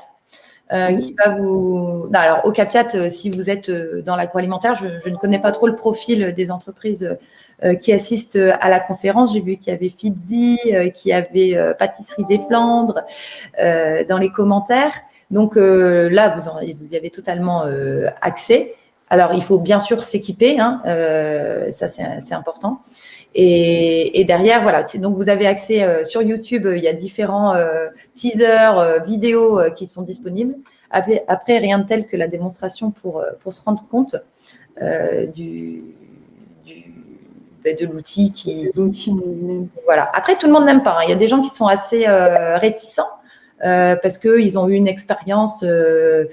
D: Qui va vous… Non, alors, Ocapiat, si vous êtes dans l'agroalimentaire, je ne connais pas trop le profil des entreprises qui assistent à la conférence. J'ai vu qu'il y avait Fitzi, qu'il y avait Pâtisserie des Flandres dans les commentaires. Donc là, vous y avez totalement accès. Alors, il faut bien sûr s'équiper, hein, ça c'est important. Et derrière, voilà, donc vous avez accès sur YouTube, il y a différents teasers, vidéos qui sont disponibles. Après, rien de tel que la démonstration pour se rendre compte de l'outil Voilà. Après, tout le monde n'aime pas, hein. Il y a des gens qui sont assez réticents parce qu'ils ont eu une expérience de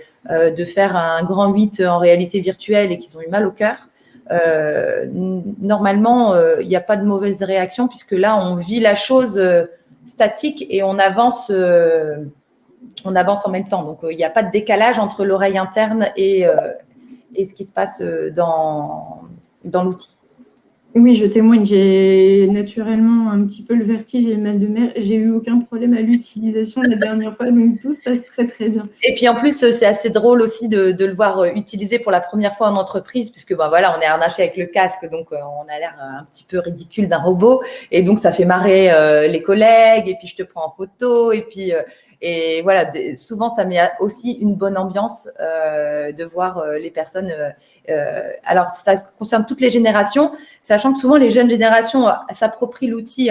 D: faire un grand 8 en réalité virtuelle et qu'ils ont eu mal au cœur. Normalement, il n'y a pas de mauvaise réaction puisque là, on vit la chose statique et on avance en même temps. Donc, il n'y a pas de décalage entre l'oreille interne et ce qui se passe dans l'outil.
B: Oui, je témoigne. J'ai naturellement un petit peu le vertige et le mal de mer. J'ai eu aucun problème à l'utilisation la dernière fois, donc tout se passe très, très bien.
D: Et puis, en plus, c'est assez drôle aussi de le voir utilisé pour la première fois en entreprise, puisque voilà, on est harnaché avec le casque, donc on a l'air un petit peu ridicule d'un robot. Et donc, ça fait marrer les collègues, et puis je te prends en photo, et puis… Et voilà, souvent, ça met aussi une bonne ambiance de voir les personnes. Alors, ça concerne toutes les générations, sachant que souvent, les jeunes générations s'approprient l'outil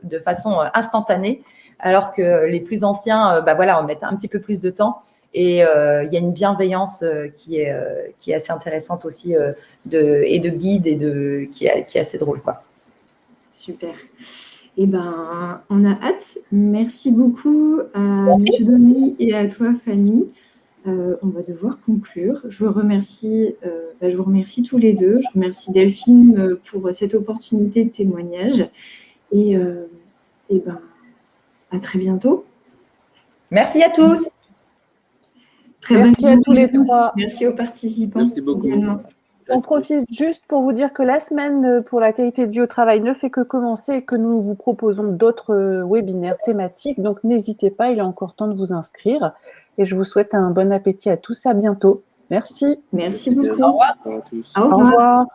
D: de façon instantanée, alors que les plus anciens, on met un petit peu plus de temps. Et il y a une bienveillance qui est assez intéressante aussi de guide et qui est assez drôle, quoi.
B: Super. Eh bien, on a hâte. Merci beaucoup à M. Domi et à toi, Fanny. On va devoir conclure. Je vous remercie tous les deux. Je remercie Delphine pour cette opportunité de témoignage. Et à très bientôt.
D: Merci à tous.
A: Merci à tous les trois.
B: Merci aux participants.
C: Merci beaucoup.
B: Également.
A: On profite juste pour vous dire que la semaine pour la qualité de vie au travail ne fait que commencer et que nous vous proposons d'autres webinaires thématiques. Donc, n'hésitez pas, il est encore temps de vous inscrire. Et je vous souhaite un bon appétit à tous. À bientôt. Merci.
B: Merci beaucoup.
C: Au revoir à tous.
B: Au revoir.
A: Au revoir.